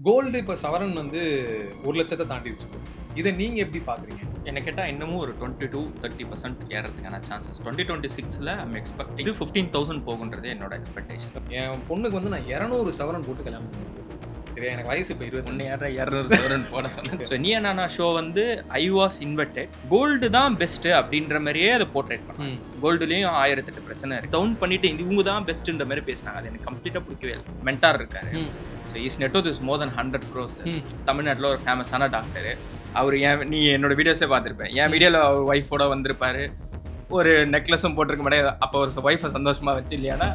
Gold இப்ப சவரன் வந்து 1,00,000 தாண்டிருச்சு ப்ரோ. இத நீங்க எப்படி பார்க்குறீங்க? என்ன கேட்டால் இன்னமும் ஒரு 20-30% ஏறதுக்கான சான்சஸ் 2026ல் ஐம் எக்ஸ்பெக்டிங் இது 15,000 போகுன்றது என்னோட எக்ஸ்பெக்டேஷன். என் பொண்ணுக்கு வந்து நான் 200 சவரன் போட்டு கல்யாணம் பண்ணுவேன். சரியா? எனக்கு வயசு இப்ப 21. ஒன்று யாரா 200 சவரன் போட சொன்னேன். ஸோ நீ நானா ஷோ வந்து ஐ வாஸ் இன்வெர்டட் கோல்டு தான் பெஸ்ட்டு அப்படின்ற மாதிரியே அதை போர்ட்ரேட் பண்ணேன். கோல்டுலேயும் 1008 பிரச்சனை இருக்குது. டவுன் பண்ணிட்டு இவங்க தான் பெஸ்ட்டுன்ற மாதிரி பேசினாங்க. அது எனக்கு கம்ப்ளீட்டாக பிடிக்கவே இல்லை. மென்டார் இருக்காரு. So is net is more then 100 crores. தமிழ்நாட்டில் ஒரு ஃபேமஸான டாக்டர். அவர் நீ என்னோட வீடியோஸ்லேயே பார்த்துருப்பேன். என் வீடியோவில் அவர் ஒய்ஃபோட வந்திருப்பாரு. ஒரு நெக்லஸும் போட்டிருக்க மாட்டேன். அப்போ ஒரு ஒய்ஃபை சந்தோஷமாக வச்சு இல்லையானா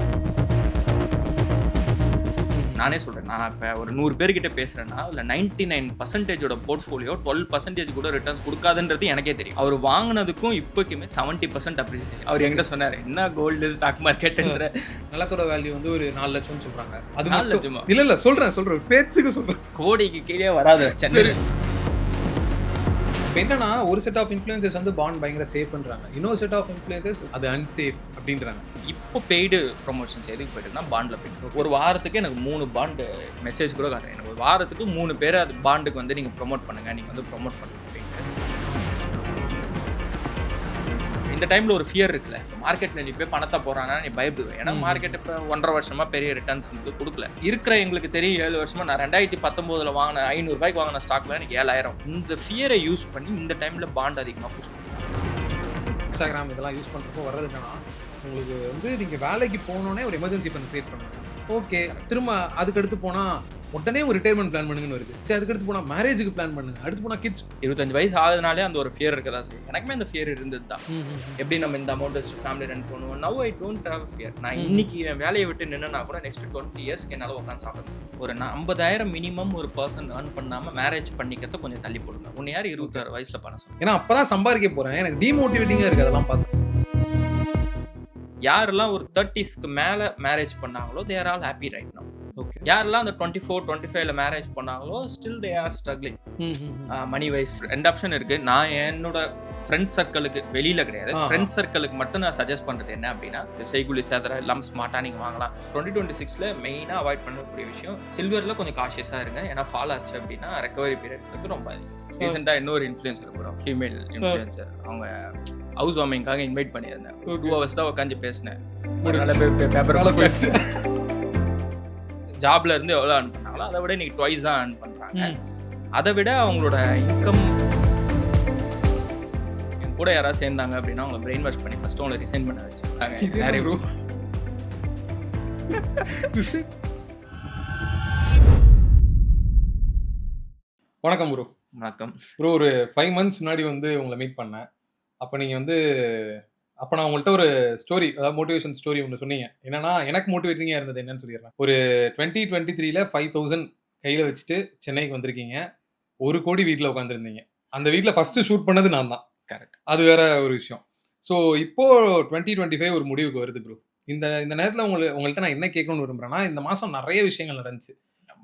நானே சொல்கிறேன். நான் இப்போ ஒரு 100 பேர்கிட்ட பேசுகிறேன்னா அதில் 99%ஓட போர்ட்ஃபோலியோ 12% கூட ரிட்டர்ன்ஸ் கொடுக்காதுன்றது எனக்கே தெரியும். அவர் வாங்கினதுக்கும் இப்போக்குமே 70% அப்ரிசியேஷன். அவர் எங்கிட்ட சொன்னார், என்ன கோல்டு ஸ்டாக் மார்க்கெட்டுன்ற நிலத்தோட வேல்யூ வந்து ஒரு 4 லட்சம்னு சொல்றாங்க. அது 4 லட்சமா? இல்ல சொல்றேன் பேச்சுக்கு சொல்றேன். கோடிக்கு கீழே வராது சென்னை. இப்போ என்னன்னா ஒரு செட் ஆஃப் இன்ஃப்ளூயன்சர்ஸ் வந்து பாண்ட் பயங்கர சேஃப்ன்றாங்க, இன்னொரு செட் ஆஃப் இன்ஃப்ளூயன்சர்ஸ் அது அன்சேஃப் அப்படின்றாங்க. இப்போ பெய்டு ப்ரொமோஷன்ஸ் எதுக்கு போயிட்டுனா பாண்டில் போயிட்டு ஒரு வாரத்துக்கு எனக்கு 3 பாண்டு மெசேஜ் கூட காட்டுறேன். எனக்கு ஒரு வாரத்துக்கு 3 பேர் அது பாண்டுக்கு வந்து நீங்கள் ப்ரொமோட் பண்ணுங்கள், நீங்கள் வந்து ப்ரொமோட் பண்ணுங்க அப்படின்ட்டு. இந்த டைமில் ஒரு ஃபியர் இருக்குல்ல, மார்க்கெட்டில் நீ போய் பணத்தை போகிறானா நீ பயப்படுவேன். ஏன்னா மார்க்கெட் இப்போ 1.5 வருஷமாக பெரிய ரிட்டர்ன்ஸ் வந்து கொடுக்கல. இருக்கிற எங்களுக்கு தெரியும் 7 வருஷமாக நான் 2019 வாங்கின 500 ரூபாய்க்கு வாங்கின ஸ்டாக்ல எனக்கு 7,000. இந்த ஃபியரை யூஸ் பண்ணி இந்த டைமில் பாண்ட் அதிகமாக புஷ் பண்ணுறாங்க. இன்ஸ்டாகிராம் இதெல்லாம் யூஸ் பண்ணுறப்போ வர்றது என்னன்னா, உங்களுக்கு வந்து நீங்கள் வேலைக்கு போனோடனே ஒரு எமர்ஜென்சி ஃபண்ட் கிரியேட் பண்ணுங்க. ஓகே, திரும்ப அதுக்கடுத்து போனால் உடனே ஒரு ரிட்டையர்மெண்ட் பிளான் பண்ணுங்கன்னு வருது. சரி, அதுக்கடுத்து போனால் மேரேஜுக்கு பிளான் பண்ணுங்க, அடுத்து போனால் கிட்ஸ். 25 வயசு ஆகுதுனாலே அந்த ஒரு ஃபியர் இருக்கதா செய்யும். எனக்குமே அந்த ஃபியர் இருந்தது தான். எப்படி நம்ம இந்த அமௌண்ட் வச்சு ஃபேமிலி ரன் பண்ணுவோம். Now I don't have fear. நான் இன்னைக்கு என் வேலையை விட்டு நின்னா கூட நெக்ஸ்ட் 20 இயர்ஸ்க்கு என்னால் உட்காந்து சாப்பிடுவேன். ஒரு 50,000 மினிமம் ஒரு பர்சன் ஏர்ன் பண்ணாமல் மேரேஜ் பண்ணிக்கிறத கொஞ்சம் தள்ளி போடுங்க. உன்னை யார் 26 வயசில் பண்ண சொல்லுங்க? ஏன்னா அப்பதான் சம்பாதிக்க போறேன். எனக்கு டிமோட்டிவேட்டிங்காக இருக்குது அதெல்லாம் பார்த்து. யாரெல்லாம் ஒரு 30ஸ்க்கு மேலே மேரேஜ் பண்ணாங்களோ they are all happy right now. Okay, யாரெல்லாம் அந்த 24-25ல மேரேஜ் பண்ணாங்களோ still they are struggling money wise. 2 option இருக்கு. நான் என்னோட ஃப்ரெண்ட்ஸ் சர்க்கிளுக்கு வெளியில கிடையாது, ஃப்ரெண்ட்ஸ் சர்க்கிளுக்கு மட்டும் நான் சஜஸ்ட் பண்றது என்ன அப்படின்னா, செய்குலி சேதர எல்லாம் ஸ்மார்ட்டா நீங்க வாங்கலாம். 2026ல மெயினா அவாய்ட் பண்ணக்கூடிய விஷயம் சில்வர்ல கொஞ்சம் காஷியஸா இருங்க. ஏன்னா ஃபால் ஆச்சு அப்படின்னா ரெக்கவரி பீரியட் ரொம்ப அதிகம். ரீசெண்டா இன்னொரு இன்ஃப்ளூயன்சர் கூட ஃபீமேல் இன்ஃப்ளூயன்சர் அவங்க ஹவுஸ் வார்மிங்காக இன்வைட் பண்ணியிருந்தேன். 2 hours தான் உட்காந்து பேசினேன். பேப்பர் ஜாப்ல இருந்து எவ்வளோ earn பண்ணாங்களோ அதை விட இன்னைக்கு ட்வைஸ் தான் earn பண்றாங்க. அதை விட அவங்களோட இன்கம் என் கூட யாராவது சேர்ந்தாங்க அப்படின்னா அவங்களை பிரெயின் வாஷ் பண்ணி ஃபர்ஸ்ட் அவங்களை ரிசைன் பண்ண வச்சுருக்காங்க. வணக்கம் ப்ரோ. வணக்கம் ப்ரோ, ஒரு 5 months முன்னாடி வந்து உங்களை மீட் பண்ணேன். அப்போ நீங்கள் வந்து நான் உங்கள்கிட்ட ஒரு ஸ்டோரி, அதாவது மோட்டிவேஷன் ஸ்டோரி ஒன்று சொன்னீங்க. என்னன்னா எனக்கு மோட்டிவேட்டிங்காக இருந்தது என்னன்னு சொல்லிடுறேன். ஒரு 2023ல 5,000 கையில் வச்சுட்டு சென்னைக்கு வந்திருக்கீங்க. 1 கோடி வீட்டில் உட்காந்துருந்தீங்க. அந்த வீட்டில் ஃபர்ஸ்ட் ஷூட் பண்ணது நான் தான். கரெக்ட். அது வேற ஒரு விஷயம். ஸோ இப்போ 2025 ஒரு முடிவுக்கு வருது ப்ரோ. இந்த நேரத்தில் உங்கள்கிட்ட நான் என்ன கேட்கணும்னு விரும்புகிறேன்னா, இந்த மாதம் நிறைய விஷயங்கள் நடந்துச்சு.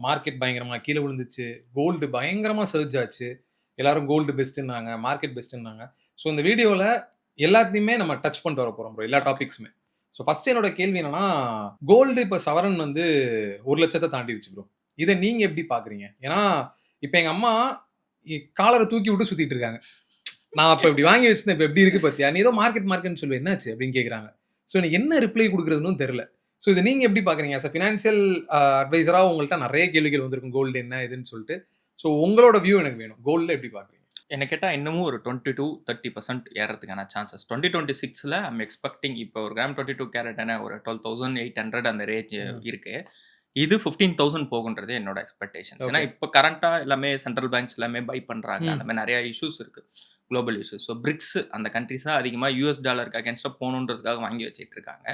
மார்க்கெட் பயங்கரமாக கீழே விழுந்துச்சு, கோல்டு பயங்கரமாக சர்ஜ் ஆச்சு, எல்லாரும் கோல்டு பெஸ்ட்டுன்னாங்க, மார்க்கெட் பெஸ்ட்டுன்னாங்க. ஸோ இந்த வீடியோவில் எல்லாத்தையுமே நம்ம டச் பண்ணிட்டு வர போகிறோம் ப்ரோ, எல்லா டாபிக்ஸுமே. ஸோ ஃபர்ஸ்ட் என்னோட கேள்வி என்னன்னா, கோல்டு இப்போ சவரன் வந்து 1,00,000 தாண்டிடுச்சு ப்ரோ. இதை நீங்கள் எப்படி பார்க்குறீங்க? ஏன்னா இப்போ எங்கள் அம்மா காலரை தூக்கி விட்டு சுற்றிட்டு இருக்காங்க. நான் அப்போ இப்படி வாங்கி வச்சிருந்தேன், இப்போ எப்படி இருக்குது பார்த்தியா, நீ ஏதோ மார்க்கெட்னு சொல்லுவேன், என்னாச்சு அப்படின்னு கேட்குறாங்க. ஸோ எனக்கு என்ன ரிப்ளை கொடுக்குறதுன்னு தெரில. ஸோ இதை நீங்கள் எப்படி பார்க்குறீங்க? ஆஸ் அ ஃபினான்ஷியல் அட்வைசராக உங்கள்கிட்ட நிறைய கேள்விகள் வந்திருக்கும், கோல்டு என்ன இதுன்னு சொல்லிட்டு. ஸோ உங்களோட வியூ எனக்கு வேணும். கோல்டில் எப்படி பார்க்குறீங்க? என்ன கேட்டால் இன்னமும் ஒரு 20-30% ஏறதுக்கான சான்சஸ் 2026ல் ஐம் எக்ஸ்பெக்டிங். இப்போ ஒரு கிராம் 22 கேரட் ஒரு 12,800 அந்த ரேஞ்ச் இருக்கு. இது 15,000 போகுன்றது என்னோட எக்ஸ்பெக்டேஷன்ஸ். ஏன்னா இப்போ கரண்டாக எல்லாமே சென்ட்ரல் பேங்க்ஸ் எல்லாமே பை பண்ணுறாங்க. அந்த மாதிரி நிறைய இஷ்யூஸ் இருக்குது, குளோபல் இஷ்யூஸ். ஸோ பிரிக்ஸ் அந்த கண்ட்ரிஸ் தான் அதிகமாக US டாலருக்கு அகேன்ஸ்டாக போகணுன்றதுக்காக வாங்கி வச்சுட்டு இருக்காங்க.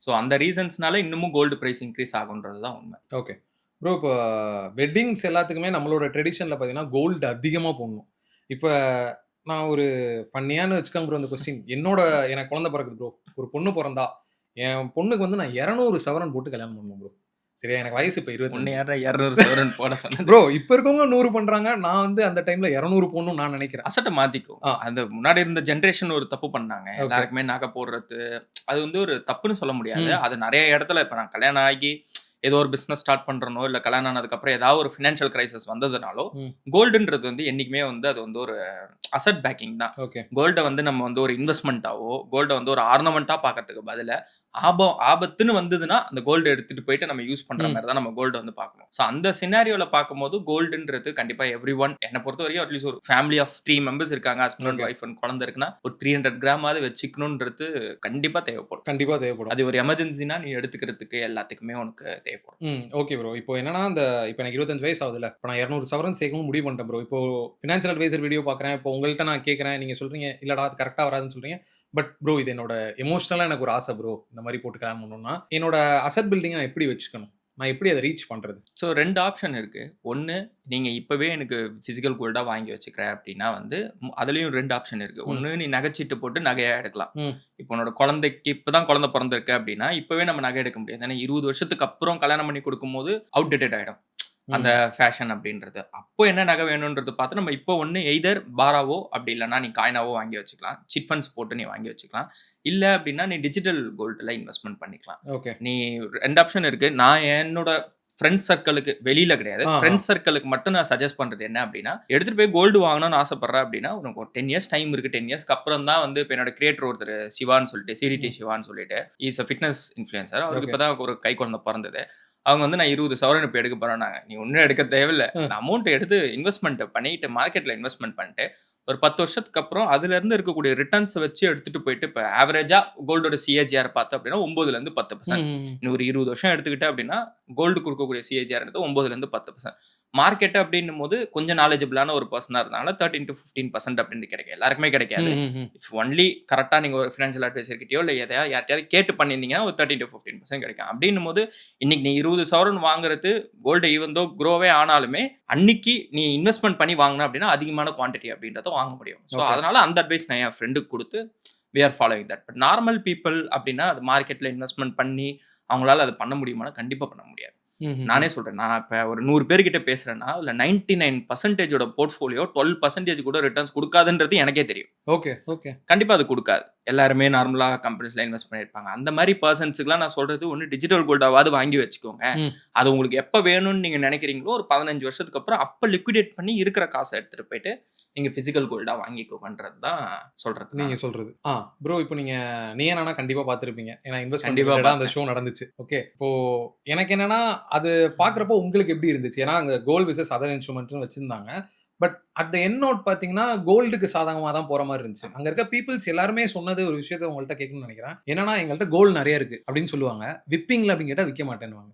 ஸோ அந்த ரீசன்ஸ்னால இன்னமும் கோல்டு ப்ரைஸ் இன்க்ரீஸ் ஆகுன்றது தான் உண்மை. ஓகே ப்ரோ, இப்போ வெட்டிங்ஸ் எல்லாத்துக்குமே நம்மளோட ட்ரெடிஷனில் பார்த்தீங்கன்னா கோல்டு அதிகமாக போடணும். இப்போ நான் ஒரு ஃபன்னியானு வச்சுக்கோங்க ப்ரோ இந்த கொஸ்டின். எனக்கு குழந்தை பிறகுது ப்ரோ, ஒரு பொண்ணு பிறந்தா என் பொண்ணுக்கு வந்து நான் 200 சவரன் போட்டு கல்யாணம் பண்ணுவேன் ப்ரோ. சரியா? எனக்கு வயசு இப்போ 21. ஒன்று யாரா 200 சவரன் போட சொன்னேன் ப்ரோ. இப்போ இருக்கவங்க 100 பண்ணுறாங்க, நான் வந்து அந்த டைமில் 200 போடணும்னு நான் நினைக்கிறேன். அசட்டை மாற்றிக்கும். அந்த முன்னாடி இருந்த ஜென்ரேஷன் ஒரு தப்பு பண்ணாங்க. எல்லாருக்குமே நகை போடுறது அது வந்து ஒரு தப்புன்னு சொல்ல முடியாது. அது நிறைய இடத்துல இப்போ நான் கல்யாணம் ஆகி ஏதோ ஒரு பிசினஸ் ஸ்டார்ட் பண்றனோ இல்ல கல்யாணம் ஆனதுக்கு அப்புறம் ஏதாவது ஒரு ஃபினான்ஷியல் கிரைசிஸ் வந்ததுனாலோ ம். கோல்டுன்றது வந்து என்னைக்குமே வந்து அது வந்து ஒரு அசெட் பேக்கிங் தான். ஓகே. கோல்ட வந்து நம்ம வந்து ஒரு இன்வெஸ்ட்மெண்ட்டாவோ கோல்ட வந்து ஒரு ஆர்னமெண்டா பார்க்கறதுக்கு பதிலா ஆபத்துன்னு வந்ததுன்னா அந்த கோல்டு எடுத்துட்டு போயிட்டு நம்ம யூஸ் பண்ற மாதிரி தான் நம்ம கோல்டு வந்து பார்க்கணும். ஸோ அந்த சினாரியோல பார்க்கும்போது கோல்டுன்றது கண்டிப்பா எவ்ரி ஒன் என்னை பொறுத்த வரைக்கும் அட்லீஸ்ட் ஒரு ஃபேமிலி ஆஃப் 3 மெம்பர்ஸ் இருக்காங்க, ஹஸ்பண்ட் அண்ட் ஒய்ஃப் அண்ட் குழந்தை இருக்குன்னா ஒரு 300 கிராமாவது வச்சுக்கணுன்றது கண்டிப்பா தேவைப்படும். கண்டிப்பா தேவைப்படும். அது ஒரு எமர்ஜென்சினா நீ எடுத்துக்கிறதுக்கு எல்லாத்துக்குமே உனக்கு தேவைப்படும். Okay bro. இப்போ என்னன்னா, இப்போ எனக்கு 25 வயசு ஆகுதுல்ல. இப்போ நான் 200 சவரன் சேர்க்கணும்னு முடிவு பண்ணிட்டேன் ப்ரோ. இப்போ ஃபினான்ஷியல் அட்வைசர் வீடியோ பார்க்குறேன். இப்போ உங்கள்ட்ட நான் கேட்குறேன். நீங்க சொல்றீங்க, இல்லடா அது கரெக்ட்டா வராதுன்னு சொல்றீங்க. பட் ப்ரோ இது என்னோட எமோஷனலா எனக்கு ஒரு ஆசை ப்ரோ. இந்த மாரி போட்டு கல்யாணம் பண்ணணும்னா, என்னோட அசெட் பில்டிங்க நான் எப்படி வச்சுக்கணும்? நான் எப்படி அத ரீச் பண்றது? ஸோ 2 ஆப்ஷன் இருக்கு. ஒண்ணு நீங்க இப்பவே எனக்கு பிசிக்கல் கோல்டா வாங்கி வச்சுக்கிறேன் அப்படின்னா வந்து அதுலயும் 2 ஆப்ஷன் இருக்கு. ஒண்ணு நீ நகைச்சீட்டு போட்டு நகையா எடுக்கலாம். இப்போ உன்னோட குழந்தைக்கு இப்பதான் குழந்தை பிறந்திருக்கு அப்படின்னா இப்பவே நம்ம நகை எடுக்க முடியாது. ஏன்னா 20 வருஷத்துக்கு அப்புறம் கல்யாணம் பண்ணி கொடுக்கும்போது அவுட்டேட்டட் ஆயிடும் அந்த ஃபேஷன் அப்படின்றது. அப்போ என்ன நகை வேணும்ன்றது பார்த்து நம்ம இப்போ ஒன்று எய்தர் பாராவோ அப்படி இல்லைன்னா நீ காயினாவோ வாங்கி வச்சுக்கலாம். சிட் ஃபண்ட்ஸ் போட்டு நீ வாங்கி வச்சுக்கலாம். இல்லை அப்படின்னா நீ டிஜிட்டல் கோல்டில் இன்வெஸ்ட்மெண்ட் பண்ணிக்கலாம். ஓகே. நீ 2 ஆப்ஷன் இருக்கு. நான் என்னோட ஃப்ரெண்ட்ஸ் சர்க்கிளுக்கு வெளியில கிடையாது, ஃப்ரெண்ட்ஸ் சர்க்கிளுக்கு மட்டும் நான் சஜஸ்ட் பண்றது என்ன அப்படின்னா, எடுத்துட்டு போய் கோல்டு வாங்கணும்னு ஆசைப்படுறேன் அப்படின்னா உனக்கு ஒரு 10 இயர்ஸ் டைம் இருக்கு. 10 இயர்ஸ்க்கு அப்புறம் தான் வந்து இப்போ என்னோட கிரியேட்டர் ஒருத்தர் சிவான்னு சொல்லிட்டு சிடிடி சிவான்னு சொல்லிட்டு இஸ் அ ஃபிட்னஸ் இன்ஃப்ளூயன்சர். அவருக்கு இப்போதான் ஒரு கை குழந்தை பிறந்தது. அவங்க வந்து நான் 20 சவரன் இப்போ எடுக்க போறேன்னாங்க. நீ ஒன்றும் எடுக்க தேவையில்லை, அந்த அமௌண்ட் எடுத்து இன்வெஸ்ட்மெண்ட் பண்ணிட்டு மார்க்கெட்ல இன்வெஸ்ட்மெண்ட் பண்ணிட்டு ஒரு 10 வருஷத்துக்கு அப்புறம் அதுல இருந்து இருக்கக்கூடிய ரிட்டர்ன்ஸ் வச்சு எடுத்துட்டு போயிட்டு இப்போ ஆவரேஜா கோல்டோட சிஏஜிஆர் பார்த்தோம் அப்படின்னா 9% 10%. இன்னும் ஒரு 20 வருஷம் எடுத்துக்கிட்டேன் அப்படின்னா கோல்டு கொடுக்கக்கூடிய சிஏஜிஆர் 9% 10%. மார்க்கெட் அப்படின்னும் போது கொஞ்சம் நாலேஜபிளான ஒரு பர்சனா இருந்தாங்கன்னா 13 to 15% அப்படின்னு கிடைக்கும். எல்லாருக்குமே கிடைக்காது. இஃப் ஒன்லி கரெக்டா நீங்க ஒரு ஃபினான்ஷியல் அட்வைசர் கிட்டயோ இல்லை யார்ட்டையாவது கேட்டு பண்ணியிருந்தீங்கன்னா ஒரு 13 to 15% கிடைக்கும். அப்படின்னும் போது இன்னைக்கு நீ 20 சவரன் வாங்குறது கோல்டு ஈவன் தோ க்ரோவே ஆனாலுமே அன்னைக்கு நீ இன்வெஸ்ட்மெண்ட் பண்ணி வாங்கினா அப்படின்னா அதிகமான குவான்டிட்டி அப்படின்றத வாங்க முடியும். ஸோ அதனால அந்த அட்வைஸ் நான் என் ஃப்ரெண்டுக்கு கொடுத்து we are following that. But normal people அப்படின்னா அது மார்க்கெட்ல இன்வெஸ்ட்மெண்ட் பண்ணி அவங்களால அது பண்ண முடியுமானா கண்டிப்பா பண்ண முடியாது. நானே சொல்றேன், நான் இப்போ ஒரு 100 பேர்கிட்ட பேசுறேன்னா அதுல 99% போர்ட்ஃபோலியோ 12% கூட ரிட்டர்ன்ஸ் கொடுக்காதுன்றது எனக்கே தெரியும். Okay okay. கண்டிப்பா அது கொடுக்காது. எல்லாருமே நார்மலா கம்பெனிஸ்ல இன்வெஸ்ட் பண்ணிருப்பாங்க. அந்த மாதிரி பர்சன்ஸுக்குலாம் நான் சொல்றது ஒன்று டிஜிட்டல் கோல்டாவது வாங்கி வச்சுக்கோங்க. அது உங்களுக்கு எப்போ வேணும்னு நீங்க நினைக்கிறீங்களோ ஒரு 15 வருஷத்துக்கு அப்புறம் அப்போ லிக்விடேட் பண்ணி இருக்கிற காசை எடுத்துட்டு போயிட்டு நீங்க பிசிக்கல் கோல்டா வாங்கிக்கோங்கன்றது தான் சொல்றது. நீங்க சொல்றது ப்ரோ. இப்போ நீங்க நானா கண்டிப்பா பார்த்துருப்பீங்க. ஏன்னா இன்வெஸ்ட்மெண்ட் அந்த ஷோ நடந்துச்சு. ஓகே. இப்போ எனக்கு என்னன்னா அது பாக்குறப்போ உங்களுக்கு எப்படி இருந்துச்சு? ஏன்னா அங்க கோல்டு விசஸ் அதர் இன்ஸ்ட்ருமெண்ட்னு வச்சிருந்தாங்க. But at the end note பாத்தீங்கன்னா கோல்டுக்கு சாதகமா தான் போற மாதிரி இருந்துச்சு. அங்க இருக்க பீப்புள்ஸ் எல்லாருமே சொன்னது ஒரு விஷயத்த உங்கள்ட்ட கேட்கணும்னு நினைக்கிறேன். என்னன்னா எங்கள்கிட்ட கோல்டு நிறைய இருக்கு அப்படின்னு சொல்லுவாங்க. விப்பிங்ல அப்படின்னு கேட்டா விற்க மாட்டேன்னுவாங்க.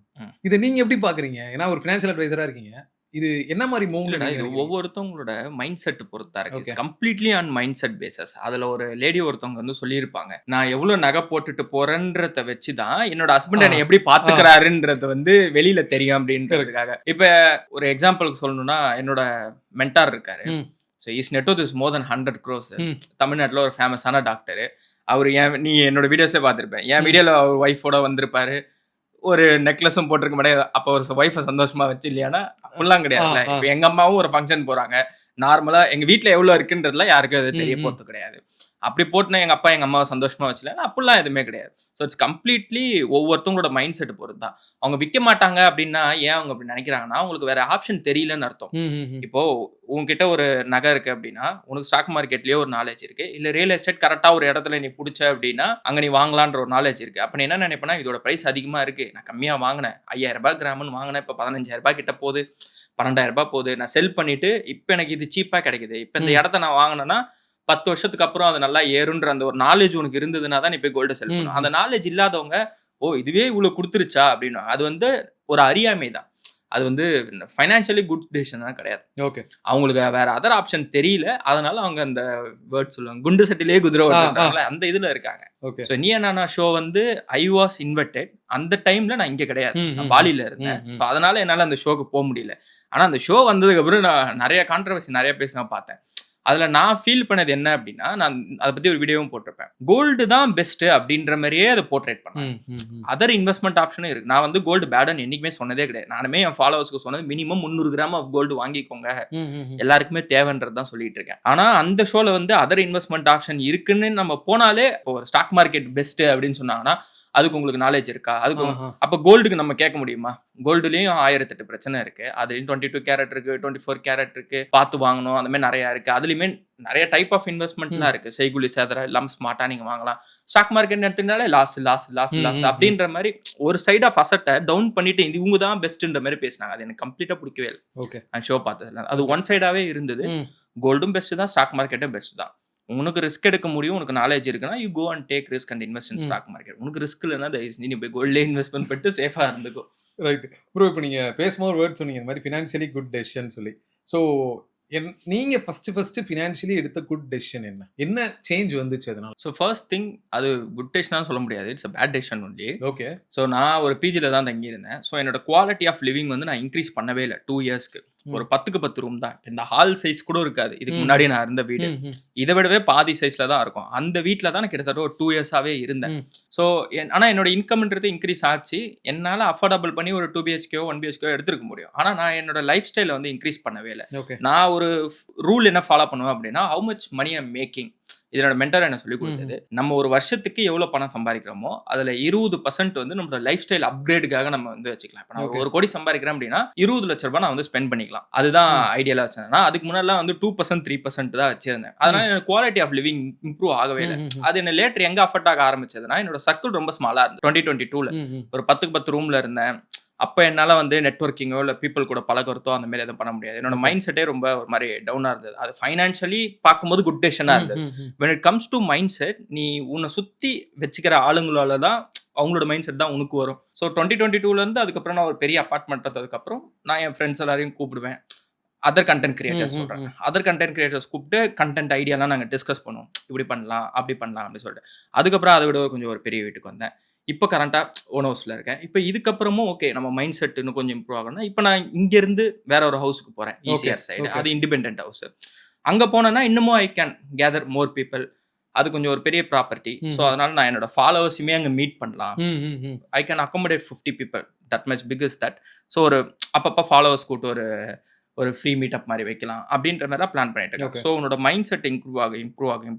இதை நீங்க எப்படி பாக்குறீங்க? ஏன்னா ஒரு ஃபினான்ஷியல் அட்வைசரா இருக்கீங்க. இது என்ன மாதிரி மூவ்ல? இது ஒவ்வொருத்தவங்களோட மைண்ட் செட் பொறுத்தா இருக்கு. Completely on mind set basis. அதுல ஒரு லேடி ஒருத்தவங்க வந்து சொல்லியிருப்பாங்க, நான் எவ்வளவு நகை போட்டுட்டு போறேன்றத வச்சுதான் என்னோட ஹஸ்பண்ட் என்னை எப்படி பாத்துக்கிறாருன்றது வந்து வெளியில தெரியும் அப்படின்றதுக்காக. இப்ப ஒரு எக்ஸாம்பிளுக்கு சொல்லணும்னா என்னோட மென்டார் இருக்காரு. So is net worth is more then 100 crores. தமிழ்நாட்டில் ஒரு ஃபேமஸான டாக்டர். அவர் நீ என்னோட வீடியோஸ்ல பார்த்துருப்பேன். என் வீடியோல அவர் ஒய்ஃபோட வந்திருப்பாரு. ஒரு நெக்லஸும் போட்டிருக்க மாட்டேன். அப்போ ஒரு ஒய்ஃபை சந்தோஷமா வச்சு இல்லையானா அப்படிலாம் கிடையாதுல்ல. இப்போ எங்க அம்மாவும் ஒரு ஃபங்க்ஷன் போறாங்க. நார்மலா எங்க வீட்டுல எவ்வளவு இருக்குன்றதுல யாருக்கும் அது தெரிய போறது கிடையாது. அப்படி போட்டுனா எங்க அப்பா எங்க அம்மாவை சந்தோஷமா வச்சுல அப்படிலாம் எதுவுமே கிடையாது. ஸோ இட்ஸ் கம்ப்ளீட்லி ஒவ்வொருத்தவங்களோட மைண்ட் செட் பொறுத்து தான். அவங்க விற்க மாட்டாங்க அப்படின்னா ஏன் அவங்க அப்படி நினைக்கிறாங்கன்னா அவங்களுக்கு வேற ஆப்ஷன் தெரியலன்னு அர்த்தம். இப்போ உங்ககிட்ட ஒரு நகை இருக்கு அப்படின்னா உனக்கு ஸ்டாக் மார்க்கெட்லயே ஒரு நாலேஜ் இருக்கு, இல்ல ரியல் எஸ்டேட் கரெக்டா ஒரு இடத்துல நீ பிடிச்ச அப்படின்னா அங்க நீ வாங்கலான்ற ஒரு நாலேஜ் இருக்கு. அப்ப நீ என்ன நினைப்பேன்னா இதோட பிரைஸ் அதிகமா இருக்கு, நான் கம்மியா வாங்கினேன் 5000 ரூபாய் கிராம்னு வாங்கினேன், இப்ப 15000 ரூபாய் கிட்ட போகுது, 12000 ரூபாய் போகுது, நான் செல் பண்ணிட்டு இப்ப எனக்கு இது சீப்பா கிடைக்குது, இப்ப இந்த இடத்த நான் வாங்கினேன்னா 10 வருஷத்துக்கு அப்புறம் அது நல்லா ஏறுன்ற அந்த ஒரு நாலேஜ் உனக்கு இருந்ததுன்னா தான் நீ போய் கோல்டை செல் பண்ணும். அந்த நாலேஜ் இல்லாதவங்க இதுவே இவ்வளவு கொடுத்துருச்சா அப்படின்னு அது வந்து ஒரு அறியாமை தான். அது வந்து ஃபைனான்சியலி குட் டிசிஷன் கிடையாது. ஓகே. அவங்களுக்கு வேற அதர் ஆப்ஷன் தெரியல, அதனால அவங்க அந்த வேர்ட் சொல்லுவாங்க, குண்டு சட்டிலே குதிரை ஓட்டுறாங்கல அந்த இதுல இருக்காங்க. ஓகே. ஸோ நீ என்ன ஷோ வந்து ஐ வாஸ் இன்வெர்டட். அந்த டைம்ல நான் இங்க கிடையாது, நான் பாலியில இருந்தேன். ஸோ அதனால என்னால அந்த ஷோக்கு போக முடியல. ஆனா அந்த ஷோ வந்ததுக்கு அப்புறம் நான் நிறைய கான்ட்ரவர்சி நிறைய பேச பார்த்தேன். அதுல நான் ஃபீல் பண்ணது என்ன அப்படின்னா, நான் அதை பத்தி ஒரு வீடியோவும் போட்டிருப்பேன். கோல்டு தான் பெஸ்ட் அப்படின்ற மாதிரியே அதை போர்ட்ரேட் பண்ணேன். அதர் இன்வெஸ்ட்மெண்ட் ஆப்ஷனும் இருக்கு. நான் வந்து கோல்டு பேடுன்னு என்னைக்குமே சொன்னதே கிடையாது. நானுமே என் ஃபாலோவர்ஸ்க்கு சொன்னது மினிமம் 300 கிராம் ஆஃப் கோல்டு வாங்கிக்கோங்க, எல்லாருக்குமே தேவைன்றது தான் சொல்லிட்டு இருக்கேன். ஆனா அந்த ஷோல வந்து அதர் இன்வெஸ்ட்மெண்ட் ஆப்ஷன் இருக்குன்னு நம்ம போனாலே ஒரு ஸ்டாக் மார்க்கெட் பெஸ்ட் அப்படின்னு சொன்னாங்கன்னா அதுக்கு உங்களுக்கு நாலேஜ் இருக்கா? அதுக்கு அப்ப கோல்டுக்கு நம்ம கேட்க முடியுமா? கோல்டுலயும் 1008 பிரச்சனை இருக்கு. அதுலயும் 22 கேரட் இருக்கு, 24 கேரட் இருக்கு. பார்த்து வாங்கணும். அந்த மாதிரி நிறைய இருக்கு. அதுலயுமே நிறைய டைப் ஆஃப் இன்வெஸ்ட்மெண்ட்லாம் இருக்கு. செய்கூலி சேதாரம் இல்லாம ஸ்மார்ட்டா நீங்க வாங்கலாம். ஸ்டாக் மார்க்கெட் எடுத்துக்கிட்டாலே லாஸ் அப்படின்ற மாதிரி ஒரு சைட் ஆஃப் அசெட்டை டவுன் பண்ணிட்டு இவங்க தான் பெஸ்ட்ன்ற மாதிரி பேசினாங்க. அது எனக்கு கம்ப்ளீட்டா பிடிக்கவே இல்லை. ஓகே, நான் ஷோ பார்த்ததுல அது ஒன் சைடாவே இருந்தது. கோல்டும் பெஸ்ட் தான், ஸ்டாக் மார்க்கெட்டும் பெஸ்ட் தான். உனக்கு ரிஸ்க் எடுக்க முடியும், உனக்கு நாலேஜ் இருக்குன்னா you go and take risk and invest in stock market. உனக்கு ரிஸ்க் இல்லைன்னா நீ போய் கோல்ட்லேயே இன்வெஸ்ட்மெண்ட் பண்ணிட்டு சேஃபாக இருந்துக்கோ. Right bro. இப்போ நீங்க பேசும்போது வேர்ட் சொன்னீங்க இந்த மாதிரி ஃபினான்ஷியலி குட் டெசிஷன் சொல்லி. ஸோ நீங்க ஃபர்ஸ்ட் ஃபினான்ஷியலி எடுத்த குட் டெசிஷன் என்ன சேஞ்ச் வந்துச்சு அதனால? ஸோ ஃபர்ஸ்ட் திங் அது குட் டெசிஷனாக சொல்ல முடியாது, it's a bad decision only. Okay. So நான் ஒரு பிஜியில் தான் தங்கியிருந்தேன். ஸோ என்னோட குவாலிட்டி ஆஃப் லிவிங் வந்து நான் இன்க்ரீஸ் பண்ணவே இல்லை 2 இயர்ஸ்க்கு. ஒரு 10க்கு 10 ரூம் தான். இந்த ஹால் சைஸ் கூட இருக்காது. இதுக்கு முன்னாடி நான் இருந்த வீடு இதை விடவே பாதி சைஸ்ல தான் இருக்கும். அந்த வீட்டில் தான் கிட்டத்தட்ட ஒரு 2 இயர்ஸாவே இருந்தேன். ஸோ ஆனால் என்னோட இன்கம்ன்றது இன்க்ரீஸ் ஆச்சு. என்னால் அஃபோர்டபுள் பண்ணி ஒரு 2 BHK 1 BHK எடுத்துருக்க முடியும். ஆனால் நான் என்னோட லைஃப் ஸ்டைலை வந்து இன்க்ரீஸ் பண்ணவே இல்லை. நான் ஒரு ரூல் என்ன ஃபாலோ பண்ணுவேன் அப்படின்னா, how much money I'm making. இதனோட மென்டர் என்ன சொல்லி கொடுத்தது, நம்ம ஒரு வருஷத்துக்கு எவ்வளவு பணம் சம்பாதிக்கிறோமோ அதுல 20% வந்து நம்மளோட லைஃப் ஸ்டைல் அப்கிரேடுக்காக நம்ம வந்து வச்சுக்கலாம். இப்போ நான் 1 கோடி சம்பாதிக்கிறேன் அப்படின்னா 20 லட்ச ரூபாய் நான் வந்து ஸ்பெண்ட் பண்ணிக்கலாம். அதுதான் ஐடியாலா வச்சிருந்தேன். நான் அதுக்கு முன்னாடிலாம் வந்து 2% 3% தான் வச்சிருந்தேன். அதனால எனக்கு குவாலிட்டி ஆஃப் லிவிங் இம்ப்ரூவ் ஆகவே இல்லை. அது என்ன லேட்டர் எங்க அஃபெக்ட் ஆக ஆரம்பிச்சதுன்னா, என்னோட சர்க்கிள் ரொம்ப ஸ்மாலா இருந்தது. 2022ல ஒரு 10க்கு 10 ரூம்ல இருந்தேன். அப்போ என்னால் வந்து நெட்வொர்க்கிங்கோ இல்லை பீப்புள் கூட பழகிறதோ அந்த மாதிரி எதுவும் பண்ண முடியாது. என்னோட மைண்ட் செட்டே ரொம்ப ஒரு மாதிரி டவுனாக இருந்தது. அது ஃபைனான்ஷியலி பார்க்கும்போது குட் டெசிஷனாக இருந்தது. When it comes to mind set, நீ உன்னை சுற்றி வச்சுக்கிற ஆளுங்களால தான் அவங்களோட மைண்ட் செட் தான் உனக்கு வரும். ஸோ 2022லேருந்து அதுக்கப்புறம் நான் ஒரு பெரிய அப்பார்ட்மெண்ட் வந்ததுக்கப்புறம் நான் என் ஃப்ரெண்ட்ஸ் எல்லாரையும் கூப்பிடுவேன். அதர் கண்டென்ட் கிரியேட்டர்ஸ் சொல்கிறேன். அதர் கண்டென்ட் கிரியேட்டர்ஸ் கூப்பிட்டு கண்டென்ட் ஐடியாலாம் நாங்கள் டிஸ்கஸ் பண்ணுவோம். இப்படி பண்ணலாம் அப்படி பண்ணலாம் அப்படின்னு சொல்லிட்டு. அதுக்கப்புறம் அதை விட கொஞ்சம் ஒரு பெரிய வீட்டுக்கு வந்தேன். இப்போ கரண்டாக ஓன் ஹவுஸில் இருக்கேன். இப்போ இதுக்கப்புறமும் ஓகே நம்ம மைண்ட் செட் இன்னும் கொஞ்சம் இம்ப்ரூவ் ஆகணும்னா, இப்போ நான் இங்கேருந்து வேற ஒரு ஹவுஸுக்கு போகிறேன். ECR side. அது இண்டிபெண்டன்ட் ஹவுஸ். அங்கே போனேன்னா இன்னமும் I can gather more people. அது கொஞ்சம் ஒரு பெரிய ப்ராப்பர்ட்டி. ஸோ அதனால நான் என்னோட ஃபாலோவர்ஸுமே அங்கே மீட் பண்ணலாம். I can accommodate 50 people. That much big is that. So ஒரு அப்பப்போ ஃபாலோவர்ஸ் கூட்டு ஒரு ஃப்ரீ மீட்டப் மாதிரி வைக்கலாம் அப்படின்ற மாதிரி தான் பிளான் பண்ணிட்டு இருக்கேன். ஸோ உன்னோட மைண்ட் செட் இம்ப்ரூவ்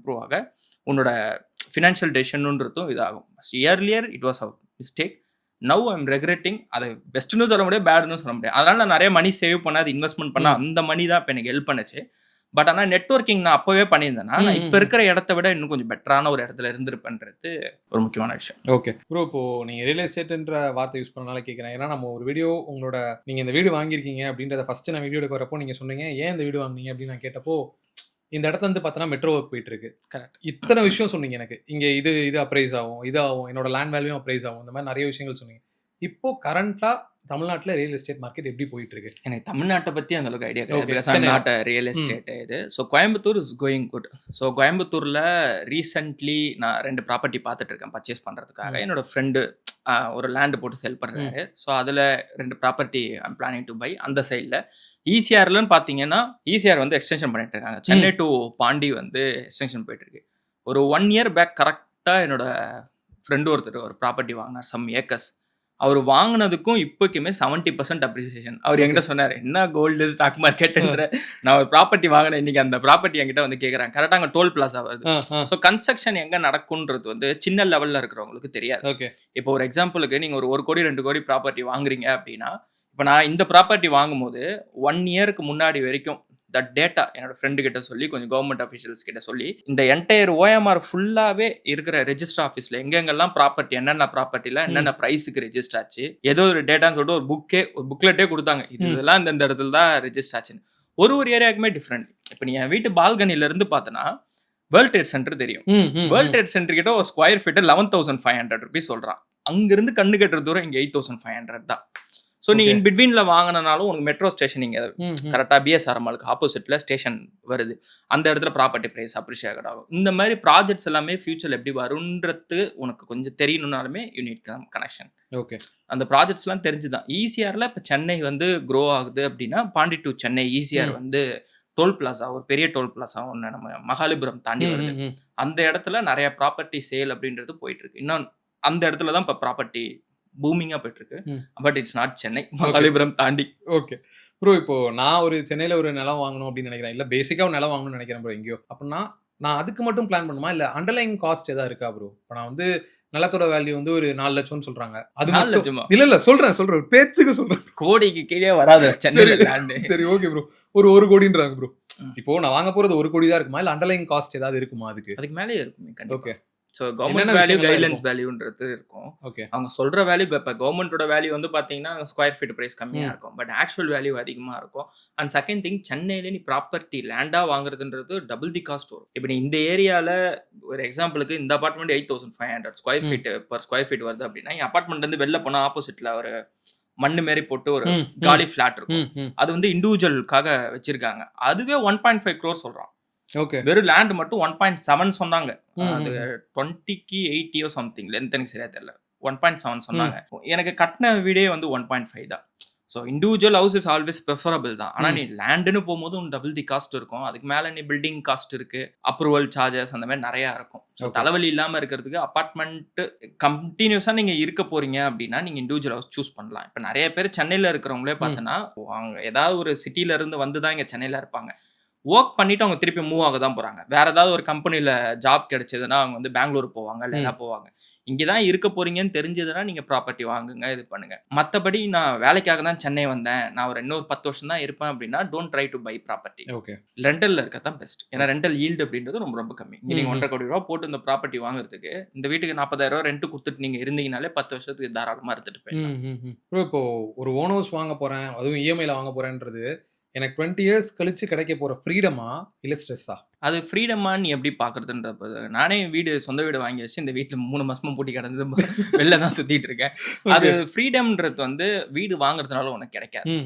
ஆக உன்னோட ஃபினான்ஷியல் டெசிஷன்ன்றதும் இதாகும். Earlier it was a mistake. Now I'm regretting. அதை பெஸ்ட்னு சொல்ல முடியாது, பேட்னு சொல்ல முடியாது. அதனால நான் நிறைய மணி சேவ் பண்ண, அது இன்வெஸ்ட்மெண்ட் பண்ண, அந்த மணி தான் இப்போ எனக்கு ஹெல்ப் பண்ணுச்சு. பட் ஆனால் நெட்வொர்க்கிங் நான் அப்போவே பண்ணியிருந்தேன்னா நான் இப்போ இருக்கிற இடத்த விட இன்னும் கொஞ்சம் பெட்டரான ஒரு இடத்துல இருந்திருப்பேன்றது ஒரு முக்கியமான விஷயம். Okay bro. இப்போ நீங்கள் ரியல் எஸ்டேட்ன்ற வார்த்தை யூஸ் பண்ணனால கேட்குறேன். ஏன்னா நம்ம ஒரு வீடியோ உங்களோட நீங்கள் இந்த வீடு வாங்கியிருக்கீங்க அப்படின்றத ஃபஸ்ட்டு நான் வீடியோ எடுக்க வரப்போ நீங்கள் சொன்னீங்க ஏன் இந்த வீடு வாங்கினீங்க அப்படின்னு நான் கேட்டப்போ, இந்த இடத்துல வந்து பார்த்தோன்னா மெட்ரோ ஒர்க் போயிட்டு இருக்கு. கரெக்ட். இத்தனை விஷயம் சொன்னீங்க எனக்கு. இங்கே இது அப்ரைஸ் ஆகும், இதாகும், என்னோட லேண்ட் வேல்யூ அப்ரைஸ் ஆகும், இந்த மாதிரி நிறைய விஷயங்கள் சொன்னீங்க. இப்போ கரண்ட்டாக தமிழ்நாட்டில் ரியல் எஸ்டேட் மார்க்கெட் எப்படி போயிட்டு இருக்கு? எனக்கு தமிழ்நாட்டை பற்றி அந்த அளவுக்கு ஐடியா கிடையாது. நாட் ரியல் எஸ்டேட் இது. So Coimbatore is going good. So கோயம்புத்தூரில் ரீசென்ட்லி நான் 2 ப்ராப்பர்ட்டி பார்த்துட்டு இருக்கேன் பர்ச்சேஸ் பண்ணுறதுக்காக. என்னோட ஃப்ரெண்டு ஒரு லேண்டு போட்டு செல் பண்ணுறாரு. ஸோ அதில் 2 property I'm planning to buy. அந்த சைடில் ஈசிஆர்லன்னு பார்த்தீங்கன்னா, ஈசிஆர் வந்து எக்ஸ்டென்ஷன் பண்ணிட்டு இருக்காங்க. சென்னை டு பாண்டி வந்து எக்ஸ்டென்ஷன் போயிட்டு இருக்கு. ஒரு 1 இயர் பேக் கரெக்டாக என்னோட ஃப்ரெண்டு ஒருத்தர் ஒரு ப்ராப்பர்ட்டி வாங்கினார், சம் ஏக்கர்ஸ். அவர் வாங்கினதுக்கும் இப்போக்குமே 70% அப்ரிசியேஷன். அவர் என்கிட்ட சொன்னார், என்ன கோல்டு ஸ்டாக் மார்க்கெட்ன்ற. நான் ஒரு ப்ராப்பர்ட்டி வாங்கினேன், இன்னைக்கு அந்த ப்ராப்பர்ட்டி என்கிட்ட வந்து கேட்குறாங்க. கரெக்டாக அங்கே டோல் பிளாஸா வருது. ஸோ கன்ஸ்ட்ரக்ஷன் எங்கே நடக்கும்ன்றது வந்து சின்ன லெவலில் இருக்கிறவங்களுக்கு தெரியாது. ஓகே, இப்போ ஒரு எக்ஸாம்பிளுக்கு நீங்கள் ஒரு 1 கோடி 2 கோடி ப்ராப்பர்ட்டி வாங்குறீங்க அப்படின்னா, இப்போ நான் இந்த ப்ராப்பர்ட்டி வாங்கும்போது 1 இயருக்கு முன்னாடி வரைக்கும் தட் டேட்டா என்னோட ஃப்ரெண்டு கிட்ட சொல்லி, கொஞ்சம் கவர்மெண்ட் அஃபீஷியல்ஸ் கிட்ட சொல்லி, இந்த என்டையர் OMR ஃபுல்லாகவே இருக்கிற ரெஜிஸ்டர் ஆஃபீஸில் எங்கெங்கெல்லாம் ப்ராப்பர்ட்டி, என்னென்ன ப்ராப்பர்ட்டியில் என்னென்ன ப்ரைஸுக்கு ரெஜிஸ்டர் ஆச்சு, ஏதோ ஒரு டேட்டான்னு சொல்லிட்டு ஒரு புக்லெட்டே கொடுத்தாங்க. இதெல்லாம் இந்த இடத்துல தான் ரெஜிஸ்டர் ஆச்சுன்னு. ஒரு ஏரியாவுக்குமே டிஃப்ரெண்ட். இப்போ நீ என் வீட்டு பால்கனிலேருந்து பார்த்தனா வேர்ல்ட் ட்ரேட் சென்டர் தெரியும். வேர்ல்ட் ட்ரேட் சென்டர் கிட்ட ஒரு ஸ்கொயர் ஃபீட்டு 11,500 rupees சொல்கிறான். அங்கிருந்து கண்ணு கட்டுற தூரம் இங்கே 8,500 தான். ஸோ நீ இன் பிட்வீனில் வாங்கினாலும் உனக்கு மெட்ரோ ஸ்டேஷன் இங்கே கரெக்டாக பிஎஸ்ஆர்எம்எலுக்கு ஆப்போசிட்டில் ஸ்டேஷன் வருது. அந்த இடத்துல ப்ராப்பர்ட்டி ப்ரைஸ் அப்ரிஷியேட் ஆகும். இந்த மாதிரி ப்ராஜெக்ட்ஸ் எல்லாமே ஃபியூச்சரில் எப்படி வருன்றது உனக்கு கொஞ்சம் தெரியணுன்னாலுமே யூனிட் கனெக்ஷன். ஓகே, அந்த ப்ராஜெக்ட்ஸ்லாம் தெரிஞ்சுதான். ஈசிஆரில் இப்போ சென்னை வந்து க்ரோ ஆகுது அப்படின்னா, பாண்டி டு சென்னை ஈசிஆர் வந்து டோல் பிளாசா, ஒரு பெரிய டோல் பிளாசா ஒன்று நம்ம மகாலிபுரம் தாண்டி வருது. அந்த இடத்துல நிறைய ப்ராப்பர்ட்டி சேல் அப்படின்றது போயிட்டு இருக்கு. இன்னும் அந்த இடத்துல தான் இப்போ ப்ராப்பர்ட்டி பூமிங்கா போயிட்டு இருக்கு. But it's not Chennai, Mahabalipuram தாண்டி. Okay bro. இப்போ நான் ஒரு சென்னையில ஒரு நிலம் வாங்கணும் அப்படின்னு நினைக்கிறேன், இல்ல பேசிக்கா ஒரு நிலம் வாங்கணும்னு நினைக்கிறேன் ப்ரோ எங்கேயோ. அப்படின்னா நான் அதுக்கு மட்டும் பிளான் பண்ணுமா, இல்ல அண்டர்லைங் காஸ்ட் ஏதாவது இருக்கா ப்ரோ? இப்போ நான் வந்து நிலத்தோட வேல்யூ வந்து ஒரு 4 லட்சம்னு சொல்றாங்க. அது 4 மட்டும் லட்சமா? இல்ல சொல்றேன் ஒரு பேச்சுக்கு சொல்றேன். கோடிக்கு கீழே வராது சென்னையில சரி லேண்ட். சரி ஓகே ப்ரோ. ஒரு 1 கோடின்றாங்க ப்ரோ. ம். இப்போ நான் வாங்க போறது 1 கோடி தான் இருக்குமா? இல்ல அண்டர்லைங் காஸ்ட் ஏதாவது இருக்குமா அதுக்கு? அதுக்கு மேலயே இருக்குமே கண்டிப்பா. ஓகே. ஸோ கவர்மெண்ட் என்னென்ன வேல்யூ, விஷயங்கள்லாம் கைட்லைன்ஸ் இருக்கும்? வேல்யூன்றது இருக்கும். ஓகே. அவங்க சொல்ற வேல்யூ இப்ப கவர்மெண்டோட வேல்யூ வந்து பாத்தீங்கன்னா ஸ்கொயர் ஃபீட் பிரைஸ் கம்மியா ம். இருக்கும். பட் ஆக்சுவல் வேல்யூ அதிகமா இருக்கும். அண்ட் செகண்ட் திங், சென்னையில நீ ப்ராப்பர்ட்டி லேண்டா வாங்குறதுன்றது டபுள் தி காஸ்ட் வரும். இப்ப நீ இந்த ஏரியால ஒரு எக்ஸாம்பிளுக்கு இந்த அபார்ட்மெண்ட் 8500 ஸ்கொயர் ம். ஃபீட் பர் ஸ்கொயர் ஃபீட் வருது அப்படின்னா, என் அபார்ட்மெண்ட்ல இருந்து வெளில போனா ஆப்போசிட்ல ஒரு மண்ணு மாரி போட்டு ஒரு ம். காலி ஃபிளாட் இருக்கும். ம். அது வந்து இண்டிவிஜுவலுக்காக வச்சிருக்காங்க. அதுவே 1.5 crore சொல்றான். ஓகே. வெறும் லேண்ட் மட்டும் 1.7 சொன்னாங்க. அது ம். 20க்கு 80 சம்திங் லென்த் எனக்கு சரியா தெரியல. 1.7 சொன்னாங்க. எனக்கு கட்டின வீடே வந்து 1.5 தான். So individual house is always preferable தான். ஆனா நீ லேண்டுன்னு போகும்போது டபுள் தி காஸ்ட் இருக்கும். அதுக்கு மேல நீ பில்டிங் காஸ்ட் இருக்கு, அப்ரூவல் சார்ஜஸ் அந்த மாதிரி நிறைய இருக்கும். So Okay. தலைவலி இல்லாம இருக்கிறதுக்கு அபார்ட்மெண்ட் கண்டினியூஸா நீங்க இருக்க போறீங்க அப்படின்னா நீங்க இண்டிவிஜுவல் ஹவுஸ் சூஸ் பண்ணலாம். இப்ப நிறைய பேர் சென்னையில இருக்கிறவங்களே பார்த்தோன்னா, அவங்க ஏதாவது ஒரு சிட்டில இருந்து வந்து தான் இங்க சென்னையில இருப்பாங்க. வொர்க் பண்ணிட்டு அவங்க திருப்பி மூவ் ஆக தான் போறாங்க. வேற ஏதாவது ஒரு கம்பெனில ஜாப் கிடைச்சதுன்னா அவங்க வந்து பெங்களூர் போவாங்க, இல்ல எல்லாம் போவாங்க. இங்க தான் இருக்க போறீங்கன்னு தெரிஞ்சதுன்னா நீங்க ப்ராப்பர்ட்டி வாங்குங்க, இது பண்ணுங்க. மத்தபடி நான் வேலைக்காக தான் சென்னை வந்தேன், நான் ஒரு இன்னொரு 10 வருஷம் தான் இருப்பேன் அப்படின்னா, don't try to buy property. Okay. ரெண்டல்ல இருக்கறது தான் பெஸ்ட். ஏன்னா ரெண்டல் ஈல்டு அப்படின்றது ரொம்ப ரொம்ப கம்மி. இங்க நீங்க 1.5 கோடி ரூபாய் போட்டு இந்த ப்ராப்பர்ட்டி வாங்குறதுக்கு, இந்த வீட்டுக்கு 40,000 ரெண்ட் குடுத்துட்டு நீங்க இருந்தீங்கனாலே 10 வருஷத்துக்கு தாராளமா இருந்துட்டு போயிடலாம். ப்ரோ இப்போ ஒரு ஓன் ஹவுஸ் வாங்க போறேன், அதுவும் இஎம்ஐல வாங்க போறேன்றது எனக்கு 20 இயர்ஸ் கழிச்சு கிடைக்க போற ஃப்ரீடமா இல்ல ஸ்ட்ரெஸ்ஸா? அது ஃப்ரீடமா நீ எப்படி பார்க்குறதுன்றப்ப, நானே சொந்த வீடு வாங்கி வச்சு இந்த வீட்ல 3 மாசமா பூட்டி கிடந்து வெளில தான் சுத்திட்டு இருக்கேன். அது ஃப்ரீடம்ன்றது வந்து வீடு வாங்குறதுனால உனக்கு கிடைக்காது.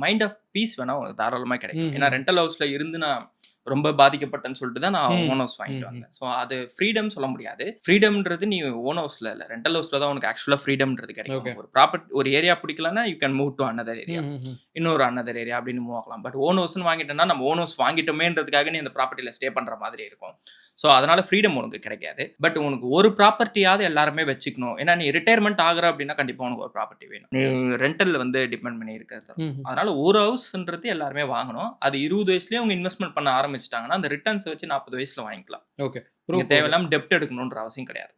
மைண்ட் ஆஃப் பீஸ் வேணா உனக்கு தாராளமா கிடைக்கும். ஏன்னா ரெண்டல் ஹவுஸ்ல இருந்து நான் ரொம்ப பாதிக்கப்பட்டேன்னு சொல்லிட்டு தான் நான் ஓன் ஹவுஸ் வாங்கிட்டு வந்தேன். ஸோ அது ஃப்ரீடம் சொல்ல முடியாது. ஃப்ரீடம்ன்றது நீ ஓன் ஹவுஸ்ல இல்ல, ரெண்டல் ஹவுஸ்ல தான் உனக்கு ஆக்சுவலா ஃப்ரீடம்ன்றது கிடைக்கும். ஒரு ப்ராப்பர்ட்டி ஒரு ஏரியா பிடிக்கலன்னா you can move to another area, இன்னொரு அனதர் ஏரியா அப்படின்னு மூவ் ஆகலாம். பட் ஓன் ஹவுஸ்னு வாங்கிட்டேன்னா நம்ம ஓன் ஹவுஸ் வாங்கிட்டோமேன்றதுக்காக நீ அந்த ப்ராப்பர்ட்டியில ஸ்டே பண்ற மாதிரி இருக்கும். ஸோ அதனால ஃப்ரீடம் உனக்கு கிடைக்காது. பட் உனக்கு ஒரு ப்ராப்பர்ட்டியாவது எல்லாருமே வச்சுக்கணும். ஏன்னா நீ ரிட்டையர்மெண்ட் ஆகுற அப்படின்னா கண்டிப்பா உனக்கு ஒரு ப்ராப்பர்ட்டி வேணும். நீ ரெண்டல் வந்து டிபெண்ட் பண்ணி இருக்கிறது. அதனால ஒரு ஹவுஸ்ன்றது எல்லாருமே வாங்கணும். அது 20 வயசுலயே அவங்க இன்வெஸ்ட்மெண்ட் பண்ண ஆரம்பிச்சிட்டாங்கன்னா அந்த ரிட்டர்ன்ஸ் வச்சு 40 வயசுல வாங்கிக்கலாம். ஓகே. நீங்க தேவையில்லாம டெப்ட் எடுக்கணும்ன்ற அவசியம் கிடையாது.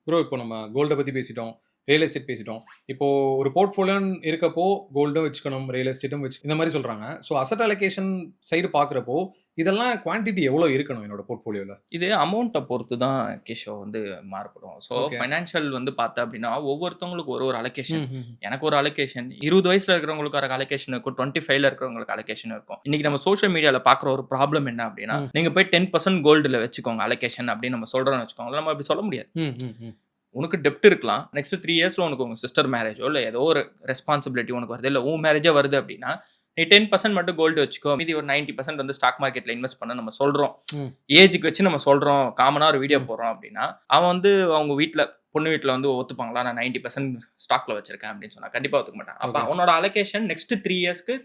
ப்ரோ இப்போ நம்ம கோல்ட பத்தி பேசிட்டோம், ரியல் எஸ்டேட் பேசிட்டோம். இப்போ ஒரு போர்ட்ஃபோலியோன்னு இருக்கப்போ கோல்டும் வச்சுக்கணும், ரியல் எஸ்டேட்டும் வச்சு இந்த மாதிரி சொல்றாங்க. ஸோ அசெட் அலோகேஷன் சைடு பார்க்குறப்போ இதெல்லாம் குவான்டிட்டி எவ்வளோ இருக்கணும் என்னோட போர்ட்ஃபோலியோல? இது அமௌண்ட்டை பொறுத்து தான் கேஷோ வந்து மாறுபடும். ஸோ ஃபைனான்ஷியல் வந்து பார்த்தா அப்படின்னா ஒவ்வொருத்தவங்களுக்கு ஒரு அலோகேஷன். எனக்கு ஒரு அலோகேஷன், 20 வயசுல இருக்கிறவங்களுக்கு ஒரு அலோகேஷன் இருக்கும், 25ல இருக்கிறவங்களுக்கு அலோகேஷன் இருக்கும். இன்னைக்கு நம்ம சோஷியல் மீடியால பார்க்குற ஒரு ப்ராப்ளம் என்ன அப்படின்னா, நீங்க போய் 10% கோல்டுல வச்சுக்கோங்க அலோகேஷன் அப்படின்னு நம்ம சொல்றோம்னு வச்சுக்கோங்க. நம்ம அப்படி சொல்ல முடியாது. உனக்கு டெப்ட் இருக்கலாம். நெக்ஸ்ட் 3 இயர்ஸ்ல உனக்கு உங்க சிஸ்டர் மேரேஜோ இல்ல ஏதோ ஒரு ரெஸ்பான்சிபிலிட்டி உனக்கு வருது, இல்ல உன் மேரேஜே வருது அப்படின்னா நீ 10% மட்டும் கோல்டு வச்சுக்கோ, மீதி ஒரு 90% வந்து ஸ்டாக் மார்க்கெட்ல இன்வெஸ்ட் பண்ண நம்ம சொல்றோம். ஏஜுக்கு வச்சு நம்ம சொல்றோம், காமனா ஒரு வீடியோ போடுறோம் அப்படின்னா அவன் வந்து அவங்க வீட்ல பொண்ணு வீட்ல வந்து ஒத்துப்பாங்களா? நான் 90% ஸ்டாக்ல வச்சிருக்கேன் அப்படின்னு சொன்னா கண்டிப்பா ஒத்துக்க மாட்டான். அப்ப அவனோட அலோகேஷன் நெக்ஸ்ட் 3 இயர்ஸ்க்கு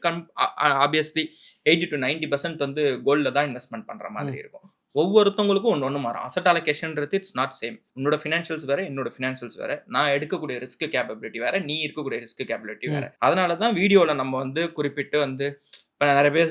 ஆப்வியஸ்லி 80 to 90% வந்து கோல்ட்ல தான் இன்வெஸ்ட்மெண்ட் பண்ற மாதிரி இருக்கும். ஒவ்வொருத்தவங்களுக்கும் ஒன்று மாறும். அசெட் அலோகேஷன்ன்றது இட்ஸ் நாட் சேம். உன்னோட ஃபினான்ஷியல்ஸ் வேற, என்னோட ஃபினான்ஷியல்ஸ் வேற, நான் எடுக்கக்கூடிய ரிஸ்க் கேப்பபிலிட்டி வேற, நீ இருக்கக்கூடிய ரிஸ்க் கேப்பபிலிட்டி வேற. அதனால தான் வீடியோல நம்ம வந்து குறிப்பிட்டு வந்து நிறைய பேர்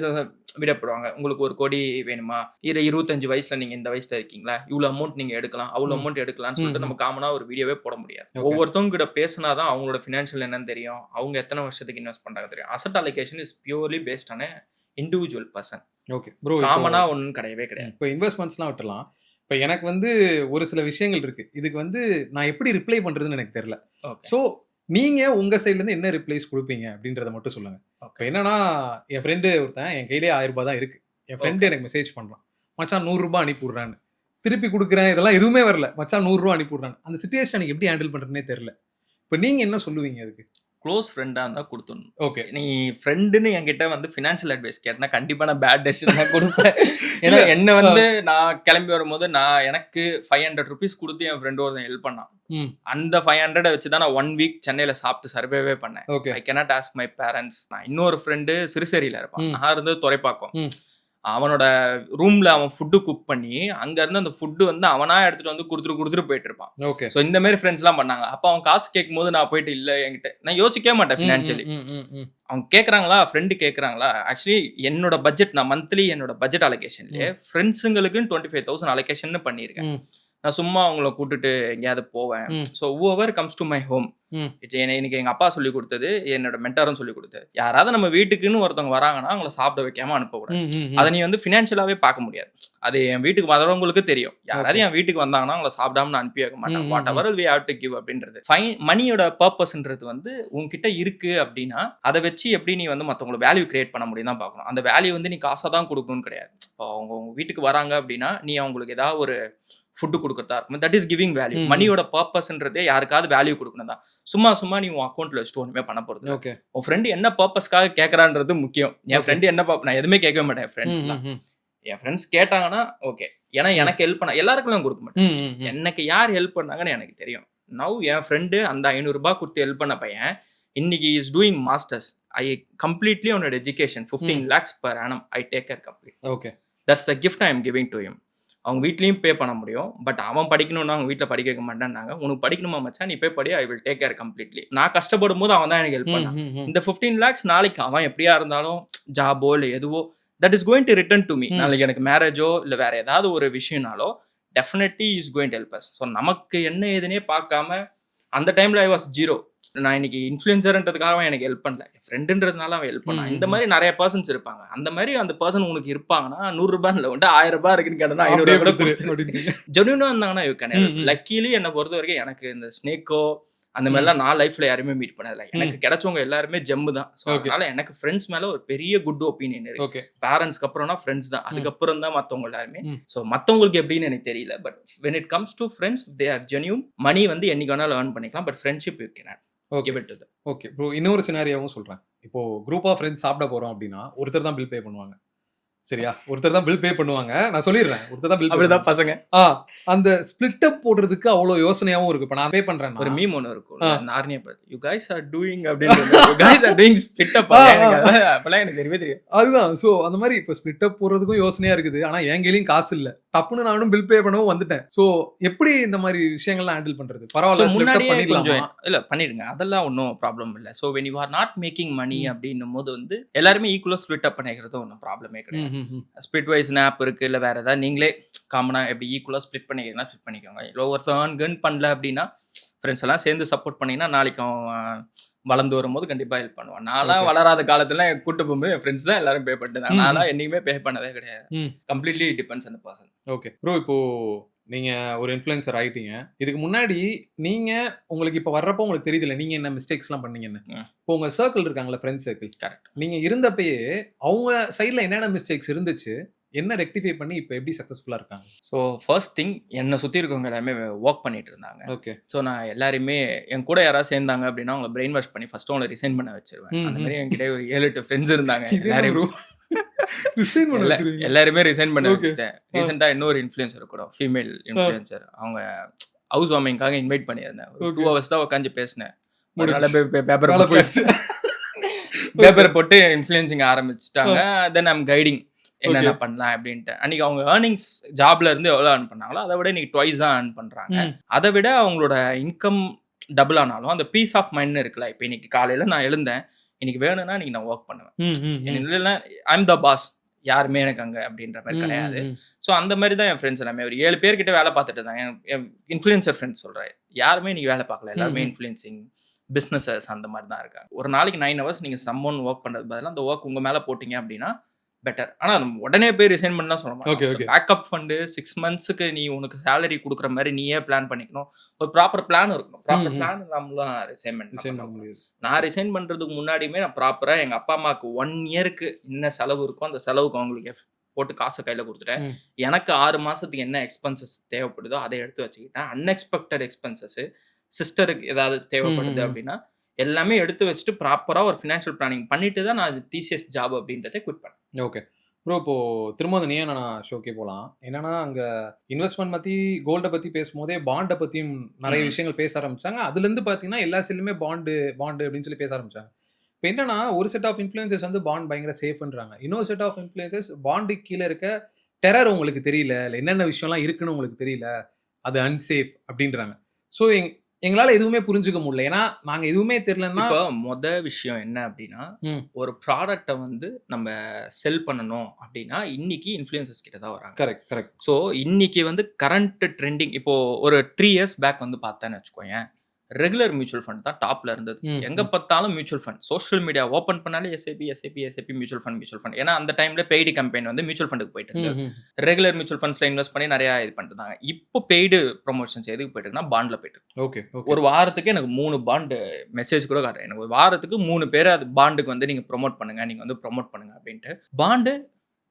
வீடியோ போடுவாங்க, உங்களுக்கு 1 கோடி வேணுமா, 25 வயசுல நீங்க இந்த வயசுல இருக்கீங்களா, இவ்வளவு அமௌண்ட் நீங்க எடுக்கலாம், அவ்வளவு அமௌண்ட் எடுக்கலாம்னு சொல்லிட்டு நம்ம காமனா ஒரு வீடியோவே போட முடியாது. ஒவ்வொருத்தவங்க கிட்ட பேசினாதான் அவங்களோட ஃபினான்ஷியல் என்னன்னு தெரியும், அவங்க எத்தனை வருஷத்துக்கு இன்வெஸ்ட் பண்றாங்க தெரியும். Asset allocation is purely based on individual person. Okay bro, காமனா ஒன்றும் கிடையவே கிடையாது. இப்போ இன்வெஸ்ட்மெண்ட்ஸ்லாம் விட்டுலாம். இப்போ எனக்கு வந்து ஒரு சில விஷயங்கள் இருக்கு, இதுக்கு வந்து நான் எப்படி ரிப்ளை பண்றதுன்னு எனக்கு தெரியல. ஸோ நீங்க உங்க சைட்ல இருந்து என்ன ரிப்ளைஸ் கொடுப்பீங்க அப்படின்றத மட்டும் சொல்லுங்க. இப்போ என்னன்னா என் ஃப்ரெண்டு ஒருத்தன் என் கையிலே 1000 ரூபாய் தான் இருக்கு. என் ஃப்ரெண்டு எனக்கு மெசேஜ் பண்றான், மச்சான் 100 ரூபாய் அனுப்பி விடுறான்னு. திருப்பி கொடுக்குறேன், இதெல்லாம் எதுவுமே வரல, மச்சான் 100 ரூபாய் அனுப்பி விடுறான்னு. அந்த சிச்சுவேஷன் எனக்கு எப்படி ஹேண்டில் பண்றதுனே தெரியல. இப்போ நீங்க என்ன சொல்லுவீங்க அதுக்கு? க்ளோஸ் ஃப்ரெண்டா இருந்தா கொடுத்துடணும். ஓகே, நீ ஃப்ரெண்டுன்னு என்கிட்ட வந்து ஃபினான்ஷியல் அட்வைஸ் கேட்டா கண்டிப்பா நான் பேட் டெசிஷன் தான் கொடுப்பேன். ஏன்னா என்ன வந்து நான் கிளம்பி வரும்போது நான் எனக்கு 500 rupees கொடுத்து என் ஃப்ரெண்டு ஒருத்தன் ஹெல்ப் பண்ணான். அந்த 500 வச்சு தான் நான் 1 வீக் சென்னையில சாப்பிட்டு சர்வேவே பண்ணேன். I cannot ask my parents. நான் இன்னொரு ஃப்ரெண்டு சிறுசேரியில இருப்பான், நான் இருந்து துறைப்பாக்கம். அவனோட ரூம்ல அவன் ஃபுட்டு குக் பண்ணி அங்க இருந்து அந்த ஃபுட்டு வந்து அவனா எடுத்துட்டு வந்து கொடுத்துட்டு போயிட்டு இருப்பான். ஸோ இந்த மாதிரி ஃப்ரெண்ட்ஸ் எல்லாம் பண்ணாங்க. அப்ப அவன் காசு கேட்கும் போது நான் போயிட்டு இல்ல என்கிட்ட நான் யோசிக்கவே மாட்டேன் ஃபினான்ஷியலி. அவங்க கேட்கறாங்களா, ஃப்ரெண்டு கேட்கறாங்களா, ஆக்சுவலி என்னோட பட்ஜெட் நான் மந்த்லி என்னோட பட்ஜெட் அலோகேஷன்லயே ஃப்ரெண்ட்ஸுங்களுக்கு 25,000 அலோகேஷன் பண்ணியிருக்கேன். நான் சும்மா அவங்கள கூட்டிட்டு எங்கேயாவது போவேன். So whoever comes to my home, எனக்கு எங்க அப்பா சொல்லி கொடுத்தது, என்னோட மென்டாரும் சொல்லி கொடுத்தது, யாராவது நம்ம வீட்டுக்குன்னு ஒருத்தவங்க வராங்கன்னா அவங்கள சாப்பிட வைக்காம அனுப்பக்கூடாது. அதை நீ வந்து ஃபினான்ஷியலாவே பார்க்க முடியாது. அது என் வீட்டுக்கு வரவங்களுக்கு தெரியும். யாராவது என் வீட்டுக்கு வந்தாங்கன்னா அவங்கள சாப்பிடாம நான் அனுப்பி வைக்க மாட்டேன். Whatever we have to give அப்படின்றது. மணியோட பர்பஸ்ன்றது வந்து உங்ககிட்ட இருக்கு அப்படின்னா அதை வச்சு எப்படி நீ வந்து மற்றவங்களை வேல்யூ கிரியேட் பண்ண முடியும் தான் பார்க்கணும். அந்த வேல்யூ வந்து நீ காசாக தான் கொடுக்கணும்னு கிடையாது. இப்போ அவங்க உங்க வீட்டுக்கு வராங்க அப்படின்னா நீ அவங்களுக்கு ஏதாவது ஒரு ஃபுட்டு கொடுக்கறதா இருக்கும். That is giving value. மணியோட பர்பஸ்ன்றதே யாருக்காவது வேல்யூ கொடுக்கணும் தான். சும்மா நீ உன் அக்கௌண்ட்ல வச்சுட்டு ஒன்றுமே பண்ண போறது. உன் ஃப்ரெண்டு என்ன பர்பஸ்க்காக கேட்கறான்றது முக்கியம். என் ஃப்ரெண்டு என்ன நான் எதுவுமே கேட்கவே மாட்டேன். ஃப்ரெண்ட்ஸ்லாம் என் ஃப்ரெண்ட்ஸ் கேட்டாங்கன்னா ஓகே, ஏன்னா எனக்கு ஹெல்ப் பண்ண எல்லாருக்கும் கொடுக்க மாட்டேன். எனக்கு யார் ஹெல்ப் பண்ணாங்கன்னு எனக்கு தெரியும். நவ் என் ஃப்ரெண்டு அந்த 500 ரூபாய் கொடுத்து ஹெல்ப் பண்ண பையன் இன்னைக்கு is doing masters. I completely உன்னோட education 15 lakhs per annum I take care complete. Okay, that's the gift I am giving to him. அவங்க வீட்லயும் பே பண்ண முடியும். பட் அவன் படிக்கணும்னா அவங்க வீட்டில் படிக்க வைக்க மாட்டேன்னாங்க. உனக்கு படிக்கணுமா மச்சான், நீ போய் படி, I will take care completely. நான் கஷ்டப்படும் போது அவன் தான் எனக்கு ஹெல்ப் பண்ணான். இந்த 15 lakhs நாளைக்கு அவன் எப்படியா இருந்தாலும் ஜாபோ இல்லை எதுவோ that is going to return to me. நாளைக்கு எனக்கு மேரேஜோ இல்லை வேற ஏதாவது ஒரு விஷயம்னாலோ definitely is going to help us. So நமக்கு என்ன ஏதுன்னே பார்க்காம அந்த டைம்ல ஐ வாஸ் ஜீரோ. நான் இன்னைக்கு இன்ஃப்ளூயன்சர்ன்றதுக்காக எனக்கு ஹெல்ப் பண்ணல, என் ஃப்ரெண்டுன்றதுனால அவன் ஹெல்ப் பண்ணான். இந்த மாதிரி நிறைய பர்சன்ஸ் இருப்பாங்க. அந்த மாதிரி அந்த பர்சன் உனக்கு இருப்பாங்கன்னா 100 ரூபாய் இல்லை, 1000 ரூபாய் இருக்குன்னு கேட்டா 500 ரூபாய் கூட ஜென்யூனா இருந்தாங்கன்னா யூ கேன். லக்கிலி என்னை பொறுத்த வரைக்கும் எனக்கு இந்த ஸ்னேக்கோ அந்த மாதிரிலாம் நான் லைஃப்ல யாருமே மீட் பண்ணதில்லை. எனக்கு கிடைச்சவங்க எல்லாருமே ஜெம்மு தான். அதனால எனக்கு ஃப்ரெண்ட்ஸ் மேல ஒரு பெரிய குட் ஒப்பீனியன் இருக்கு. பேரண்ட்ஸ்க்கு அப்புறம்னா ஃப்ரெண்ட்ஸ் தான், அதுக்கப்புறம் தான் மத்தவங்க எல்லாருமே. ஸோ மத்தவங்களுக்கு எப்படின்னு எனக்கு தெரியல. But when it comes to friends, they are genuine. மணி வந்து என்னைக்கு வேணாலும் earn பண்ணிக்கலாம். But friendship you can give it to them. Okay bro, இன்னொரு சினாரியாவும் சொல்றேன். இப்போ குரூப் ஆஃப் ஃப்ரெண்ட்ஸ் சாப்பிட போறோம் அப்படின்னா ஒருத்தர் தான் பில் பே பண்ணுவாங்க. சரியா? ஒருத்தர் தான் பில் பே பண்ணுவாங்க. நான் சொல்லிடுறேன், ஒருத்தர் தான் பில். அப்படிதான் பசங்க. அந்த ஸ்பிளிட் அப் போடுறதுக்கு அவ்வளவு யோசனையாவும் இருக்கு. இப்ப நான் பே பண்றேன், ஒரு மீம் ஒன்று இருக்கும், நார்னியா பத்தி, you guys are doing அப்படின்றது, you guys are doing split up. அப்பலாம் எனக்கு தெரியவே தெரியும். அதுதான். சோ அந்த மாதிரி இப்ப ஸ்பிளிட் அப் போடுறதுக்கும் யோசனையா இருக்குது. ஆனா என் கையிலயும் காசு இல்ல, டப்புன்னு நானும் பில் பே பண்ணவும் வந்துட்டேன். சோ எப்படி இந்த மாதிரி விஷயங்கள்லாம் ஹேண்டில் பண்றது? பரவாயில்ல, முன்னாடியே பண்ணிடலாமா? இல்ல பண்ணிடுங்க, அதெல்லாம் ஒன்றும் ப்ராப்ளம் இல்லை. So when you are not making money அப்படின்னும் போது வந்து எல்லாருமே ஈக்குவலாக ஸ்பிளிட் அப் பண்ணிக்கிறது ஒன்றும் ப்ராப்ளமே கிடையாது. ஸ்பிளிட் வைஸ் ஆப் இருக்கு, இல்லை வேற ஏதாவது நீங்களே காமனா எப்படி ஈக்குவலாக ஸ்பிளிட் பண்ணிக்கிறீங்கன்னா ஸ்பிளிட் பண்ணிக்கோங்க. இல்லை ஒருத்தவன் கன் பண்ணல அப்படின்னா ஃப்ரெண்ட்ஸ் எல்லாம் சேர்ந்து சப்போர்ட் பண்ணிங்கன்னா நாளைக்கு அவன் வளர்ந்து வரும்போது கண்டிப்பாக ஹெல்ப் பண்ணுவான். நான்லாம் வளராத காலத்துல கூட்டு போகும்போது என் ஃப்ரெண்ட்ஸ் தான் எல்லாரும் பே பண்ணிட்டு. நான்லாம் என்னைக்குமே பே பண்ணதே கிடையாது. Completely depends on the person. Okay bro, இப்போ நீங்க ஒரு இன்ஃப்ளூயன்சர் ஆயிட்டீங்க. இதுக்கு முன்னாடி நீங்க உங்களுக்கு இப்ப வர்றப்போ உங்களுக்கு தெரியுதுல நீங்க என்ன மிஸ்டேக்ஸ்லாம் பண்ணீங்கன்னு. இப்போ உங்க சர்க்கிள் இருக்காங்கல்ல, ஃப்ரெண்ட் சர்க்கிள், கரெக்ட், நீங்க இருந்தப்பயே அவங்க சைட்ல என்னென்ன மிஸ்டேக்ஸ் இருந்துச்சு, என்ன ரெக்டிஃபை பண்ணி இப்போ எப்படி சக்ஸஸ்ஃபுல்லாக இருக்காங்க? ஸோ ஃபர்ஸ்ட் திங், என்னை சுற்றி இருக்கவங்க எல்லாருமே ஒர்க் பண்ணிட்டு இருந்தாங்க. ஓகே. ஸோ நான் எல்லாருமே என் கூட யாராவது சேர்ந்தாங்க அப்படின்னா அவங்களை பிரெயின் வாஷ் பண்ணி ஃபர்ஸ்ட் அவங்களை ரிசைன் பண்ண வச்சிருவேன். அந்த மாதிரி என்கிட்ட ஒரு 7-8 ஃப்ரெண்ட்ஸ் இருந்தாங்க. எல்லாருமே ரிசைன் பண்ண வச்சுட்டேன். ரீசெண்டாக இன்னொரு இன்ஃப்ளூயன்சர் கூட, ஃபீமேல் இன்ஃப்ளூயன்சர், அவங்க ஹவுஸ் வார்மிங்காக இன்வைட் பண்ணியிருந்தேன். 2 hours தான் உட்காந்து பேசினேன். பேப்பர் போட்டு இன்ஃப்ளூயன்சிங் ஆரம்பிச்சுட்டாங்க. தென் ஐம் கைடிங் என்னென்ன பண்ணலாம் அப்படின்ட்டு. அன்னைக்கு அவங்க ஏர்னிங்ஸ் ஜாப்ல இருந்து எவ்வளோ ஏர்ன் பண்ணாங்களோ அதை விட இன்னைக்கு ட்வைஸ் தான் ஏர்ன் பண்றாங்க. அதை விட அவங்களோட இன்கம் டபுள் ஆனாலும் அந்த பீஸ் ஆஃப் மைண்ட் இருக்குல்ல. இப்போ இன்னைக்கு காலையில நான் எழுந்தேன், இன்னைக்கு வேணும்னா இன்னைக்கு நான் ஒர்க் பண்ணுவேன், ஐம் த பாஸ், யாருமே எனக்கு அங்க அப்படின்ற மாதிரி கிடையாது. ஸோ அந்த மாதிரி தான் என் ஃப்ரெண்ட்ஸ் எல்லாமே ஒரு 7 பேர்கிட்ட வேலை பார்த்துட்டு இருந்தாங்க. என் இன்ஃப்ளூயன்சர் ஃப்ரெண்ட்ஸ் சொல்றேன், யாருமே இன்னைக்கு வேலை பார்க்கல, எல்லாருமே இன்ஃப்ளூயன்சிங் பிஸ்னஸஸ் அந்த மாதிரி தான் இருக்காங்க. ஒரு நாளைக்கு 9 hours நீங்க சம்மோன் ஒர்க் பண்றது பதிலாக அந்த ஒர்க் உங்க மேல போட்டீங்க அப்படின்னா பெட்டர். ஆனா நம்ம உடனே போய் ரிசைன் பண்ணலாம் சொல்ல மாட்டோம். பேக்கப் ஃபண்டு 6 monthsக்கு நீ உனக்கு சேலரி கொடுக்குற மாதிரி நீயே பிளான் பண்ணிக்கணும். ஒரு ப்ராப்பர் பிளான் இருக்கணும். ப்ராப்பர் பிளான் இல்லாமலாம் ரிசைன் பண்ண முடியாது. நான் ரிசைன் பண்றதுக்கு முன்னாடியுமே நான் ப்ராப்பரா எங்க அப்பா அம்மாவுக்கு 1 yearக்கு என்ன செலவு இருக்கோ அந்த செலவுக்கு அவங்களுக்கு போட்டு காசை கையில கொடுத்துட்டேன். எனக்கு 6 மாசத்துக்கு என்ன எக்ஸ்பென்சஸ் தேவைப்படுதோ அதை எடுத்து வச்சுக்கிட்டேன். அன்எக்ஸ்பெக்டட் எக்ஸ்பென்சஸ், சிஸ்டருக்கு ஏதாவது தேவைப்படுது அப்படின்னா எல்லாமே எடுத்து வச்சுட்டு ப்ராப்பரா ஒரு ஃபினான்ஷியல் பிளானிங் பண்ணிட்டு தான் நான் டிசிஎஸ் ஜாப் அப்படின்றத குவிட் பண்ணேன். ஓகே ப்ரோ, இப்போ திரும்ப நீயே நான் ஷோக்கே போகலாம். என்னன்னா அங்கே இன்வெஸ்ட்மெண்ட் பற்றி, கோல்டை பற்றி பேசும்போதே பாண்டை பற்றியும் நிறைய விஷயங்கள் பேச ஆரம்பிச்சாங்க. அதுலேருந்து பார்த்தீங்கன்னா எல்லா செல்லுமே பாண்டு அப்படின்னு சொல்லி பேச ஆரம்பிச்சாங்க. இப்போ என்னன்னா ஒரு செட் ஆஃப் இன்ஃப்ளூயன்சர்ஸ் வந்து பாண்ட் பயங்கர சேஃப்ன்றாங்க. இன்னொரு செட் ஆஃப் இன்ஃப்ளூயன்சர்ஸ் பாண்டு கீழே இருக்க டெரர் உங்களுக்கு தெரியல, இல்லை என்னென்ன விஷயம்லாம் இருக்குன்னு உங்களுக்கு தெரியல, அது அன்சேஃப் அப்படின்றாங்க. ஸோ எங்களால எதுவுமே புரிஞ்சுக்க முடியல. ஏன்னா, நாங்க எதுவுமே தெரியலன்னா இப்போ விஷயம் என்ன அப்படின்னா, ம். ஒரு ப்ராடக்ட்ட வந்து நம்ம செல் பண்ணணும் அப்படின்னா, இன்னைக்கு இன்ஃப்ளூயன்சர்ஸ் கிட்ட தான் வராங்க. Correct, correct. ஸோ, இன்னைக்கு வந்து கரண்ட் ட்ரெண்டிங் இப்போ ஒரு 3 இயர்ஸ் பேக் வந்து பார்த்தேன்னு வச்சுக்கோயேன். ரெகுலர் மியூச்சுவல் ஃபண்ட் தான் டாப்ல இருந்தது. ம், எங்க ம். பார்த்தாலும் mutual fund. Social media open பண்ணாலே SIP mutual fund, mutual fund. ஏன்னா அந்த டைம்ல பெய்டு கேம்பெயின் வந்து மியூச்சுவல் ஃபண்டுக்கு போயிட்டு ம், இருந்தது. ம். ரெகுலர் மியூச்சுவல் ஃபண்ட்ஸ்ல இன்வெஸ்ட் பண்ணி நெறைய இது பண்ணிட்டு இருந்தாங்க. இப்போ பெய்டு ப்ரமோஷன்ஸ் எதுக்கு போயிட்டு இருக்குன்னா, பாண்ட்ல போயிட்டு இருக்கு. Okay, okay. ஒரு வாரத்துக்கு எனக்கு 3 பாண்டு மெசேஜ் கூட காட்டுறேன். எனக்கு ஒரு வாரத்துக்கு 3 பேர் அது பாண்டுக்கு வந்து நீங்க ப்ரமோட் பண்ணுங்க. நீங்க வந்து ப்ரமோட் பண்ணுங்க அப்படின்ட்டு. Bond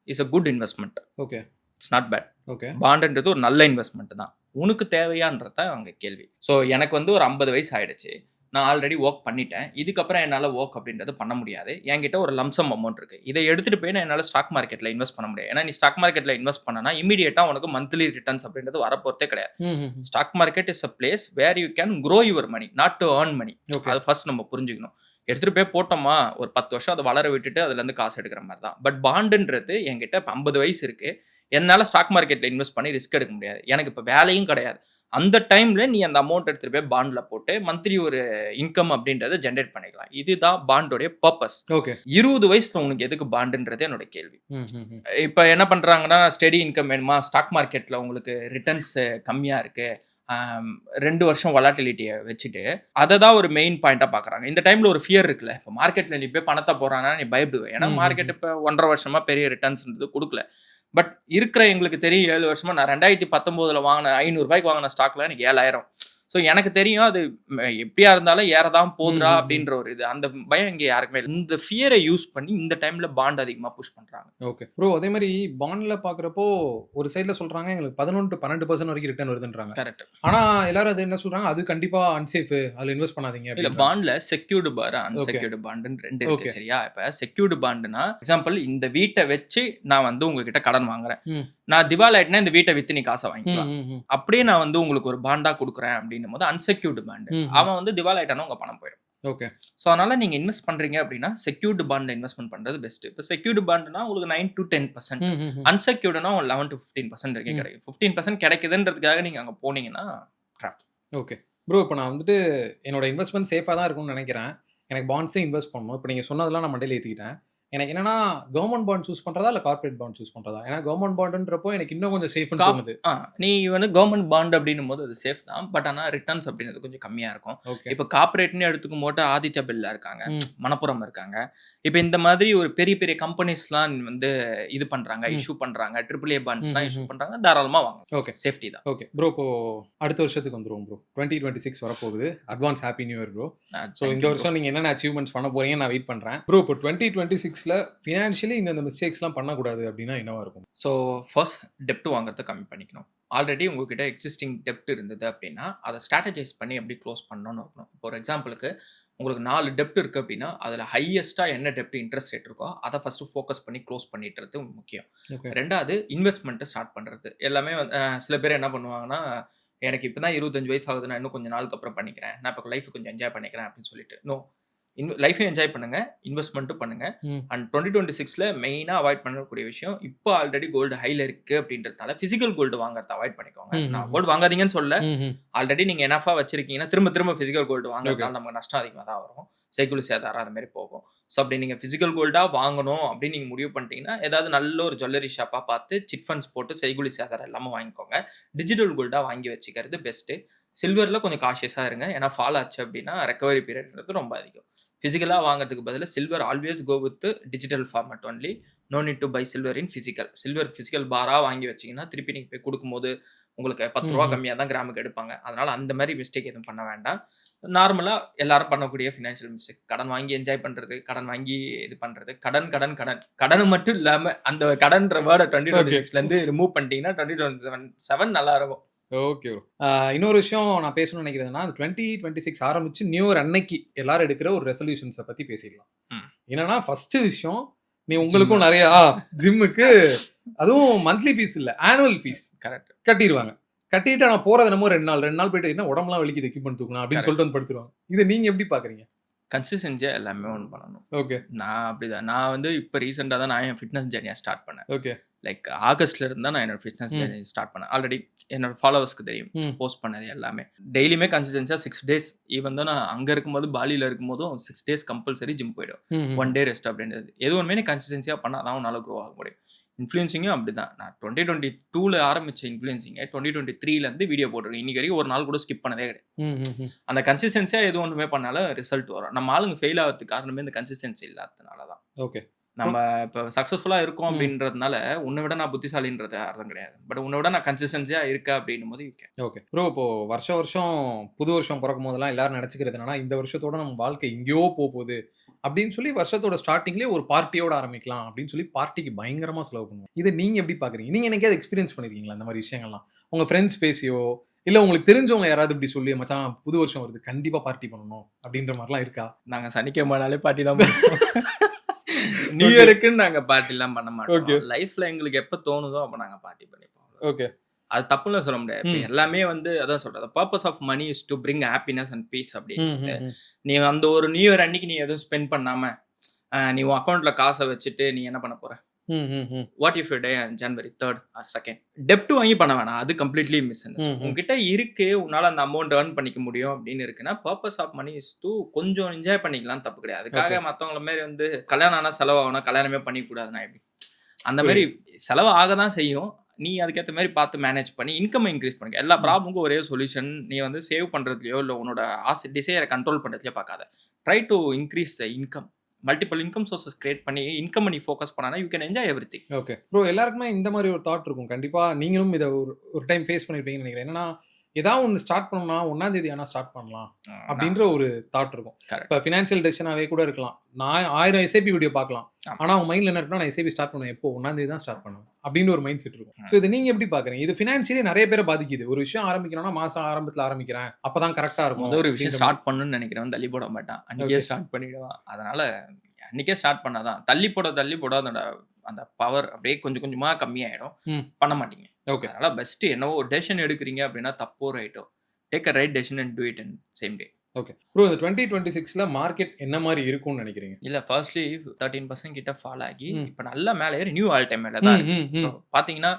is a good investment. Okay, it's not bad. Okay. பாண்டுன்றது ஒரு நல்ல இன்வெஸ்ட்மெண்ட் தான். உனக்கு தேவையான்றது தான் அங்க கேள்வி. ஸோ எனக்கு வந்து ஒரு 50 வயசு ஆயிடுச்சு. நான் ஆல்ரெடி வொர்க் பண்ணிட்டேன். இதுக்கப்புறம் என்னால வொர்க் அப்படின்றது பண்ண முடியாது. என்கிட்ட ஒரு லம்சம் அமௌண்ட் இருக்கு. இத எடுத்துட்டு போய் நான் என்னால ஸ்டாக் மார்க்கெட்ல இன்வெஸ்ட் பண்ண முடியாது. ஏன்னா நீ ஸ்டாக் மார்க்கெட்ல இன்வெஸ்ட் பண்ணனா இமிடியேட்டா உனக்கு மந்த்லி ரிட்டர்ன்ஸ் அப்படின்றது வரப்போறதே கிடையாது. ம், ம், ம். Stock market is a place where you can grow your money, not to earn money. Okay. அது ஃபர்ஸ்ட் நம்ம புரிஞ்சுக்கணும். எடுத்துட்டு போய் போட்டோமா, ஒரு 10 வருஷம் அத வளர விட்டுட்டு அதுலேருந்து காசு எடுக்கிற மாரி தான். பட் பாண்டுன்றது என்கிட்ட இப்ப 50 வயசு இருக்கு. என்னால ஸ்டாக் மார்க்கெட்ல இன்வெஸ்ட் பண்ணி ரிஸ்க் எடுக்க முடியாது. எனக்கு இப்ப வேலையும் கிடையாது. அந்த டைம்ல நீ அந்த அமௌண்ட் எடுத்துட்டு போய் பாண்ட்ல போட்டு மந்த்லி ஒரு இன்கம் அப்படின்றத ஜெனரேட் பண்ணிக்கலாம். இதுதான் பாண்டோடைய பர்ப்பஸ். ஓகே. 20 வயசுல உனக்கு எதுக்கு பாண்டுன்றது என்னோட கேள்வி. ம், ம், ம். இப்ப என்ன பண்றாங்கன்னா, ஸ்டெடி இன்கம் வேணுமா? ஸ்டாக் மார்க்கெட்ல உங்களுக்கு ரிட்டர்ன்ஸ் கம்மியா இருக்கு. 2 வருஷம் வொலாட்டிலிட்டிய வச்சுட்டு, அத தான் ஒரு மெயின் பாயிண்ட்டா பார்க்குறாங்க. இந்த டைம்ல ஒரு ஃபியர் இருக்குல்ல. இப்ப மார்க்கெட்ல நீ போய் பணத்த போடுறான்னா, நீ பயப்படுவ. ஏன்னா ம், ம், மார்க்கெட் ம். இப்ப 1 1/2 வருஷமா பெரிய ரிட்டர்ன்ஸ்ன்றது குடுக்கல. பட் இருக்கிற எங்களுக்கு தெரியும் 7 வருஷமா நான் 2019ல வாங்குன ரூ. 500 வாங்குன ஸ்டாக்ல எனக்கு 7,000. ஸோ எனக்கு தெரியும் அது எப்படியா இருந்தாலும் ஏறதான் போகுதுடா ம், ம், ம். அப்படின்ற ஒரு இது. அந்த பயம் இங்க யாருக்குமே இல்ல. இந்த ஃபியரை யூஸ் பண்ணி இந்த டைம்ல பாண்ட் அதிகமா புஷ் பண்றாங்க. ஓகே. ப்ரோ அதே மாரி பாண்ட்ல பார்க்குறப்போ, ஒரு சைட்ல சொல்றாங்க எங்களுக்கு 11-12% வரைக்கும் ரிட்டர்ன் வருதுன்றாங்க. கரெக்ட். ஆனா எல்லாரும் அது என்ன சொல்றாங்க, அது கண்டிப்பா அன்சேஃப். அதுல இன்வெஸ்ட் பண்ணாதீங்க இல்ல அப்படின்றாங்க. பாண்ட்ல செக்யூர்டு பார், ஓகே. அன்செக்யூர்டு பாண்டுன்னு 2 இருக்கு. ஓகே. சரியா? இப்ப செக்யூர்டு பாண்டுனா எக்ஸாம்பிள் இந்த வீட்ட வச்சு நான் வந்து உங்ககிட்ட கடன் வாங்குறேன். ம். நான் திவால் ஆயிட்டேன்னா இந்த வீட்ட வித்து நீ காச ம், வாங்கிக்கலாம். ம், ம். அப்படியே நான் வந்து உங்களுக்கு ஒரு பாண்டா குடுக்குறேன் அப்படின்னும்போது அன்செக்யூர்டு பாண்டு. ம், ம். அவன் வந்து திவால் ஆயிட்டானா உங்க பணம் போயிடும். ஓகே. ஸோ அதனால நீங்க இன்வெஸ்ட் பண்றீங்க அப்படின்னா செக்யூர்டு பாண்ட்ல இன்வெஸ்ட்மென்ட் பண்றது பெஸ்ட். இப்ப செக்யூர்டு பாண்டுனா உங்களுக்கு 9-10%. ம், ம், ம். அன்செக்யூர்டுனா 11-15% வரைக்கும் ம். கிடைக்கும். 15% கிடைக்குதுன்றதுக்காக நீங்க அங்க போனீங்கன்னா ட்ராப். ஓகே. ப்ரோ இப்ப நான் வந்துட்டு என்னோட இன்வெஸ்ட்மென்ட் சேஃபா தான் இருக்கும்னு நெனைக்கிறேன். எனக்கு பாண்ட்ஸ்லயும் இன்வெஸ்ட் பண்ணணும். இப்ப நீங்க சொன்னதெல்லாம் நான் மண்டையில ஏத்திக்கிட்டேன். எனக்கு என்னன்னா, கவர்ன்மென்ட் பாண்ட் சூஸ் பண்றதா? இல்ல கார்ப்பரேட் பாண்ட் சூஸ் பண்றதா? ஏன்னா கவர்ன்மென்ட் பாண்டுன்றப்போ எனக்கு இன்னும் கொஞ்சம் சேஃப்ன்னு காப் தோணுது. நீ வந்து கவர்ன்மெண்ட் பாண்ட் அப்படின்னும்போது அது சேஃப் தான். பட் ஆனா ரிட்டர்ன்ஸ் அப்படின்றது கொஞ்சம் கம்மியா இருக்கும். ஓகே. இப்ப கார்ப்பரேட்ன்னு எடுத்துக்கும்போது ஆதித்யா பிர்லா இருக்காங்க. ம். மணப்புரம் இருக்காங்க. இப்ப இந்த மாதிரி ஒரு பெரிய பெரிய கம்பெனிஸ்லாம் வந்து இது பண்றாங்க, ம். இஷ்யூ பண்றாங்க. AAA ம், பாண்ட்ஸ்லாம் ம், இஷ்யூ ம். பண்றாங்க. தாராளமா வாங்கலாம். ஓகே. சேஃப்டி தான். ஓகே. ப்ரோ இப்போ அடுத்த வருஷத்துக்கு வந்துருவோம் ப்ரோ. 2026 வரப்போகுது. Advance happy new year bro. So thank இந்த யூ ப்ரோ. வருஷம் நீங்க என்னென்ன அச்சீவ்மென்ட்ஸ் பண்ண போறீங்கன்னு நான் வெயிட் பண்றேன். ப்ரோ இப்போ 2026ல ஃபினான்ஷியலி இந்த மிஸ்டேக்ஸ்லாம் பண்ணக்கூடாது அப்படின்னா என்னவா இருக்கும்? ஸோ ஃபர்ஸ்ட் டெப்ட் வாங்குறத கம்மி பண்ணிக்கணும். ஆல்ரெடி உங்ககிட்ட எக்ஸிஸ்டிங் டெப்ட் இருந்தது அப்படின்னா, அத ஸ்ட்ராட்டஜைஸ் பண்ணி எப்படி க்ளோஸ் பண்ணணும்னு இருக்கணும். இப்போ ஒரு எக்ஸாம்பிளுக்கு உங்களுக்கு 4 டெப்ட் இருக்கு அப்படின்னா, அதுல ஹையஸ்ட்டா என்ன டெப்ட் இன்ட்ரெஸ்ட் ரேட் இருக்கோ, அத ஃபர்ஸ்ட் ஃபோக்கஸ் பண்ணி க்ளோஸ் பண்ணிட்டுறது முக்கியம். ஓகே. 2வது இன்வெஸ்ட்மென்ட் ஸ்டார்ட் பண்றது. எல்லாமே சில பேர் என்ன பண்ணுவாங்கன்னா, எனக்கு இப்ப தான் 25 வயசு ஆகுது. நான் இன்னும் கொஞ்ச நாளுக்கு அப்புறம் பண்ணிக்கிறேன். நான் இப்ப லைஃப் கொஞ்சம் என்ஜாய் பண்ணிக்கிறேன் அப்படின்னு சொல்லிட்டு. நோ. லைஃபையும் என்ஜாய் பண்ணுங்க. இன்வெஸ்ட்மென்ட்டும் பண்ணுங்க. ம். அண்ட் 2026ல மெயினா அவாய்ட் பண்ணக்கூடிய விஷயம், இப்போ ஆல்ரெடி கோல்டு ஹைல இருக்கு அப்படின்றதால பிசிக்கல் கோல்டு வாங்குறத அவாய்ட் பண்ணிக்கோங்க. ம், நான் ம். கோல்டு வாங்காதீங்கன்னு சொல்லல. ம், ம். ஆல்ரெடி நீங்க எனஃபா வச்சிருக்கீங்கன்னா, திரும்ப திரும்ப பிசிக்கல் கோல்டு ஓகே. வாங்குறதால நமக்கு நஷ்டம் அதிகமா தான் வரும். செய்கூலி சேதாரம் அது மாரி போகும். ஸோ அப்படி நீங்க பிசிக்கல் கோல்டா வாங்கணும் அப்படின்னு நீங்க முடிவு பண்ணிட்டீங்கன்னா, ஏதாவது நல்ல ஒரு ஜுவல்லரி ஷாப்பா பார்த்து சிட் ஃபண்ட்ஸ் போட்டு செய்கூலி சேதாரம் இல்லாம வாங்கிக்கோங்க. டிஜிட்டல் கோல்டா வாங்கி வச்சுக்கிறது பெஸ்ட். சில்வர்ல கொஞ்சம் காஷியஸா இருங்க. ஏன்னா ஃபால் ஆச்சு அப்படின்னா ரெக்கவரி பீரியட்ன்றது ரொம்ப அதிகம். பிசிக்கலா வாங்குறதுக்கு பதிலா silver always go with digital format only. No need to buy silver in physical. Silver physical பாரா வாங்கி வச்சீங்கன்னா, திருப்பி நீங்க போய் குடுக்கும்போது உங்களுக்கு ரூ. 10 ம், ம். கம்மியா தான் கிராமுக்கு எடுப்பாங்க. அதனால அந்த மாரி மிஸ்டேக் எதுவும் பண்ண வேண்டாம். நார்மலா எல்லாரும் பண்ணக்கூடிய ஃபினான்ஷியல் மிஸ்டேக். கடன் வாங்கி என்ஜாய் பண்றது, கடன் வாங்கி இது பண்றது. கடன், கடன், கடன். கடன் மட்டும் இல்லாம அந்த கடன்ற வேர்ட ஓகே. 2026ல ரிமூவ் பண்ணிட்டீங்கன்னா 2027 நல்லா இருக்கும். Okay bro. இன்னொரு விஷயம் நான் பேசணும்னு நினைக்கிறதுன்னா, 2026 ஆரம்பிச்சு நியூ இயர் அன்னைக்கு எல்லாரும் எடுக்கிற ஒரு ரெசல்யூஷன்ஸ பத்தி பேசிடலாம். ம். என்னன்னா ஃபர்ஸ்ட் விஷயம், நீ ஜிம். உங்களுக்கும் நெறைய ஜிம்முக்கு அதுவும் மந்த்லி ஃபீஸ் இல்ல, ஆனுவல் ஃபீஸ் கரெக்ட். கட்டிருவாங்க. கட்டிட்டு ஆனா போறது என்னமோ 2 நாள் போயிட்டு என்ன உடம்பெல்லாம் வலிக்குது எக்யூப்மென்ட் தூக்கலாம் அப்படின்னு கரெக்ட். சொல்லிட்டு வந்து படுத்துருவாங்க. இத நீங்க எப்படி பாக்குறீங்க? கன்சிஸ்டன்சியா எல்லாமே ஒண்ணு பண்ணணும். ஓகே. நான் அப்படிதான். நான் வந்து இப்ப ரீசென்ட்டா தான் நான் என் ஃபிட்னஸ் ஜர்னிய ஸ்டார்ட் பண்ணேன். ஓகே. லைக் ஆகஸ்ட்ல இருந்தா நான் என்னோட ஃபிட்னஸ் ஜர்னி ஸ்டார்ட் பண்ணேன். ஆல்ரெடி என்னோட ஃபாலோவர்ஸ்க்கு தெரியும் போஸ்ட் பண்ணது எல்லாமே. டெய்லியுமே கன்சிஸ்டன்ஸா 6 டேஸ் ஈவன் தான் நான் அங்க இருக்கும்போது பாலியில இருக்கும்போதும் 6 டேஸ் கம்பல்சரி ஜிம் போயிடும். 1 டே ரெஸ்ட் அப்படின்றது. எது ஒன்றுமே நீ கன்சிஸ்டன்சியா பண்ணாதான் உன்னால க்ரோ ஆக முடியும். இன்ஃப்ளூயன்சிங்கும் அப்படிதான். நான் 2022ல ஆரம்பிச்ச இன்ஃப்ளூயன்சிங்க 2023ல இருந்து வீடியோ போட்டிருக்கேன். இன்னைக்கு வரைக்கும் ஒரு நாள் கூட ஸ்கிப் பண்ணதே கிடையாது. அந்த கன்சிஸ்டன்சியா எது ஒன்றுமே பண்ணாலும் ரிசல்ட் வரும். நம்ம ஆளுங்க ஃபெயில் ஆகிறதுக்கு காரணமே இந்த கன்சிஸ்டன்சி இல்லாததுனால தான். ஓகே. நம்ம இப்போ சக்ஸஸ்ஃபுல்லாக இருக்கோம் அப்படின்றதுனால உன்னை விட நான் புத்திசாலின்றது அர்த்தம் கிடையாது. பட் உன்னை விட நான் கன்சிஸ்டன்சியாக இருக்கேன் அப்படின்னும் போது இருக்கேன். Okay bro. இப்போ வருஷம் புது வருஷம் பிறக்கும் போதெல்லாம் எல்லாரும் நினச்சிக்கிறது என்னன்னா இந்த வருஷத்தோட நம்ம வாழ்க்கை எங்கேயோ போகுது அப்படின்னு சொல்லி வருஷத்தோட ஸ்டார்டிங்லேயே ஒரு பார்ட்டியோட ஆரம்பிக்கலாம் அப்படின்னு சொல்லி பார்ட்டிக்கு பயங்கரமாக செலவு பண்ணுவோம். இதை நீங்கள் எப்படி பார்க்குறீங்க? நீங்கள் என்னைக்காவது எக்ஸ்பீரியன்ஸ் பண்ணிருக்கீங்களா இந்த மாதிரி விஷயங்கள்லாம்? உங்கள் ஃப்ரெண்ட்ஸ் பேசியோ இல்லை உங்களுக்கு தெரிஞ்சவங்க யாராவது இப்படி சொல்லி மச்சான் புது வருஷம் வருது கண்டிப்பாக பார்ட்டி பண்ணணும் அப்படின்ற மாதிரிலாம் இருக்கா? நாங்கள் சனிக்கிழமைனாலே பார்ட்டி தான் பண்ணுவோம். நியூ இயருக்குன்னு நாங்கள் பார்ட்டிலாம் பண்ண மாட்டோம். லைஃப்ல எங்களுக்கு எப்போ தோணுதோ அப்போ நாங்கள் பார்ட்டி பண்ணிப்போம். ஓகே. அது தப்புன்னு சொல்ல முடியாது. இப்போ எல்லாமே வந்து அதான் சொல்றது. Purpose of money is to bring happiness and peace அப்படின்னு. நீ அந்த ஒரு நியூ இயர் அன்னைக்கு நீ எதுவும் ஸ்பெண்ட் பண்ணாம நீ உன் அக்கௌண்ட்ல காசை வச்சுட்டு நீ என்ன பண்ண போற? What if you day January 3rd or 2nd டெப்ட் வாங்கி பண்ண வேணாம். அது கம்ப்ளீட்லி மிஸ். உங்ககிட்ட இருக்கு, உன்னால அந்த அமௌண்ட் ஏர்ன் பண்ணிக்க முடியும் அப்படின்னு இருக்குன்னா purpose of money is to கொஞ்சம் என்ஜாய் பண்ணிக்கலாம், தப்பு கிடையாது. அதுக்காக மற்றவங்கள மாதிரி வந்து கல்யாணம் ஆனால் செலவாகணும், கல்யாணமே பண்ணிக்கூடாதுன்னா எப்படி? அந்த மாதிரி செலவு ஆக தான் செய்யும். நீ அதுக்கேற்ற மாதிரி பார்த்து மேனேஜ் பண்ணி இன்கம் இன்க்ரீஸ் பண்ணுங்க. எல்லா ப்ராப்ளமுக்கும் ஒரே சொல்யூஷன். நீ வந்து சேவ் பண்ணுறதுலையோ இல்லை உன்னோட டிசைரை கண்ட்ரோல் பண்ணுறதுலையோ பார்க்காத. Try to increase the income. Multiple income sources create பண்ணி இன்கம் நீ ஃபோக்கஸ் பண்ணா you can enjoy everything. Okay bro. எல்லாருக்குமே இந்த மாதிரி ஒரு தாட் இருக்கும். கண்டிப்பாக நீங்களும் இதை ஒரு டைம் ஃபேஸ் பண்ணிருப்பீங்கன்னு நினைக்கிறேன். என்னன்னா ஏதாவது ஒன்று ஸ்டார்ட் பண்ணணும்னா 1ஆம் தேதி ஆனால் ஸ்டார்ட் பண்ணலாம் அப்படின்ற ஒரு தாட் இருக்கும். இப்போ ஃபினான்ஷியல் டெசிஷனாகவே கூட இருக்கலாம். நான் 1000 எஸ்ஐபி வீடியோ பார்க்கலாம், ஆனால் அவங்க மைண்டில் என்ன இருக்குன்னா நான் எஸ்ஐபி ஸ்டார்ட் பண்ணுவேன் எப்போ 1ஆம் தேதி தான் ஸ்டார்ட் பண்ணுவேன் அப்படின்னு ஒரு மைண்ட் செட் இருக்கும். ஸோ இது நீங்கள் எப்படி பார்க்குறீங்க? இது ஃபினான்ஷியலி நிறைய பேரை பாதிக்குது. ஒரு விஷயம் ஆரம்பிக்கணும்னா மாதம் ஆரம்பத்தில் ஆரம்பிக்கிறேன் அப்போ தான் கரெக்டாக இருக்கும். ஒரு விஷயம் ஸ்டார்ட் பண்ணணும்னு நினைக்கிறவன் தள்ளி போட மாட்டான், அன்றைக்கே ஸ்டார்ட் பண்ணிடுவான். அதனால அன்றைக்கே ஸ்டார்ட் பண்ணாதான் தள்ளி போட அதோட அந்த பவர் அப்படியே கொஞ்சம் கொஞ்சமாக கம்மியாயிடும். பண்ண மாட்டீங்க. ஓகே. அதனால பெஸ்ட் என்னவோ டெசிஷன் எடுக்கிறீங்க அப்படின்னா தப்போ ரைட்டோ take a right decision and do it in same day. Okay bro. இந்த 2026ல மார்க்கெட் என்ன மாதிரி இருக்கும்னு நினைக்கிறீங்க? இல்லை ஃபர்ஸ்ட்லி 13% கிட்ட ஃபால் ஆகி இப்போ நல்லா மேலே ஏறி நியூ ஆல் டைம் மேலே தான் இருக்கு. ஸோ பார்த்தீங்கன்னா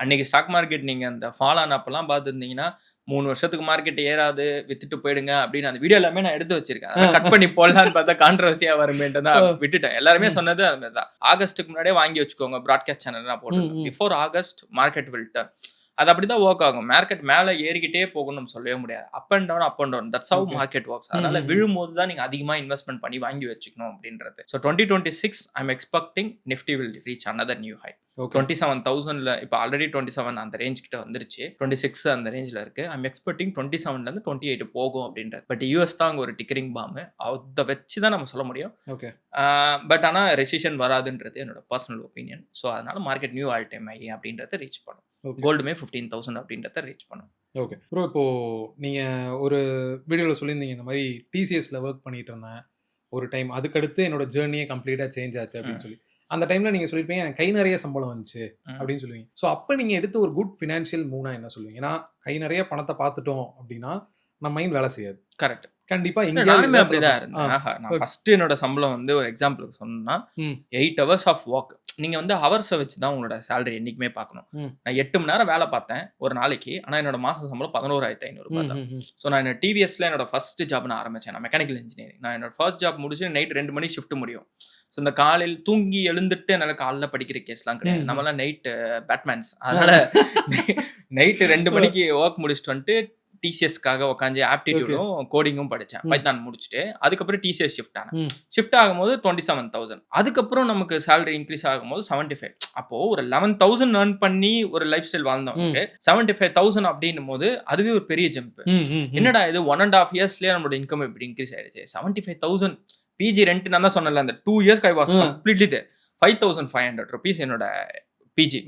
அன்னைக்கு ஸ்டாக் மார்க்கெட் நீங்கள் அந்த ஃபால் ஆனப்பெல்லாம் பார்த்துருந்தீங்கன்னா 3 வருஷத்துக்கு மார்க்கெட் ஏறாது வித்துட்டு போயிடுங்க அப்படின்னு அந்த வீடியோ எல்லாமே நான் எடுத்து வச்சிருக்கேன். கட் பண்ணி போடலான்னு பார்த்தா கான்ட்ரவர்சியா வருமேன்ட்டு தான் விட்டுட்டேன். எல்லாருமே சொன்னது அது மாதிரி தான். ஆகஸ்ட்டுக்கு முன்னாடியே வாங்கி வச்சுக்கோங்க ப்ராட்காஸ்ட் சேனல் நான் போட்டுருக்கேன். Before August market will turn. அது அப்படிதான் ஒர்க் ஆகும். மார்க்கெட் மேலே ஏறிக்கிட்டே போகணும் நம்ம சொல்லவே முடியாது. Up and down that's how market works. அதனால விழும்போது தான் நீங்க அதிகமா இன்வெஸ்ட்மெண்ட் பண்ணி வாங்கி வச்சுக்கணும் அப்படின்றது. So 2026 I am expecting Nifty will reach another new high. 27,000ல இப்போ ஆல்ரெடி 27 அந்த ரேஞ்ச் கிட்ட வந்துருச்சு. 26 அந்த ரேஞ்சில் இருக்கு. ஐ எம் எக்ஸ்பெக்டிங் 27லேருந்து 28 போகும் அப்படின்றது. பட் யூஎஸ் தான் அங்கே ஒரு டிக்கரிங் பாம். அதை வச்சு தான் நம்ம சொல்ல முடியும். ஓகே. பட் ஆனால் ரெசிஷன் வராதுன்றது என்னோட பர்சனல் ஒப்பீனியன். ஸோ அதனால market new all time high அப்படின்றத ரீச் பண்ணும். கோல்டுமே 15,000 அப்படின்றத ரீச் பண்ணும். Okay bro. இப்போ நீங்கள் ஒரு வீடியோவில் சொல்லியிருந்தீங்க இந்த மாதிரி டிசிஎஸ்ல ஒர்க் பண்ணிட்டு இருந்தேன் ஒரு டைம், அதுக்கடுத்து என்னோட ஜேர்னியே கம்ப்ளீட்டாக சேஞ்ச் ஆச்சு அப்படின்னு சொல்லி அந்த டைமில் நீங்கள் சொல்லியிருப்பீங்க எனக்கு கை நிறைய சம்பளம் வந்துச்சு அப்படின்னு சொல்லுவீங்க. ஸோ அப்போ நீங்கள் எடுத்து ஒரு குட் ஃபினான்ஷியல் மூவ்னா என்ன சொல்லுவீங்க? ஏன்னா கை நிறைய பணத்தை பார்த்துட்டோம் அப்படின்னா நம்ம மைண்ட் வேலை செய்யாது. கரெக்ட். கண்டிப்பா நானுமே அப்படிதான் இருந்தேன். நான் ஃபர்ஸ்ட் என்னோட சம்பளம் வந்து ஒரு எக்ஸாம்பிளுக்கு சொன்னா 8 hours ஆஃப் ஒர்க். நீங்க வந்து ஹவர்ஸை வச்சு தான் உங்களோட சேலரி என்னைக்குமே பார்க்கணும். நான் 8 மணி நேரம் வேலை பார்த்தேன் ஒரு நாளைக்கு. ஆனால் என்னோட மாச சம்பளம் 11,500 பார்த்தேன். ஸோ நான் என்னோட டிவிஎஸ்ல என்னோட ஃபர்ஸ்ட் ஜாப் நான் ஆரம்பிச்சேன். நான் மெக்கானிக்கல் இன்ஜினியரிங். நான் என்னோட ஃபர்ஸ்ட் ஜாப் முடிச்சு நைட் 2 மணி ஷிஃப்ட் முடியும். ஸோ இந்த காலையில் தூங்கி எழுந்துட்டு என்னால் காலையில் படிக்கிற கேஸ்லாம் கிடையாது. நம்மளாம் நைட்டு பேட்மேன்ஸ். அதனால நைட்டு 2 மணிக்கு ஒர்க் முடிச்சுட்டு வந்துட்டு டிசிஎஸ்க்காக உட்காந்து ஆப்டிடியூடும் கோடிங்கும் படித்தேன். பைத்தான் முடிச்சுட்டு அதுக்கப்புறம் டிசிஎஸ் ஷிஃப்ட் ஆனேன். ஷிஃப்ட் ஆகும்போது 27,000. அதுக்கப்புறம் நமக்கு சேலரி இன்க்ரீஸ் ஆகும்போது 75. அப்போ ஒரு 11,000 ஏர்ன் பண்ணி ஒரு லைஃப் ஸ்டைல் வாழ்ந்தவங்க 75,000 அப்படின்னும் போது அதுவே ஒரு பெரிய ஜம்ப். என்னடா இது 1.5 இயர்ஸ்லயே நம்மளோட இன்கம் இப்படி இன்க்ரீஸ் ஆயிடுச்சு. 75,000 பிஜி ரெண்ட் நான் தான் சொன்னல அந்த 2 years I was completely there. 5,500 rupees என்னோட பிஜி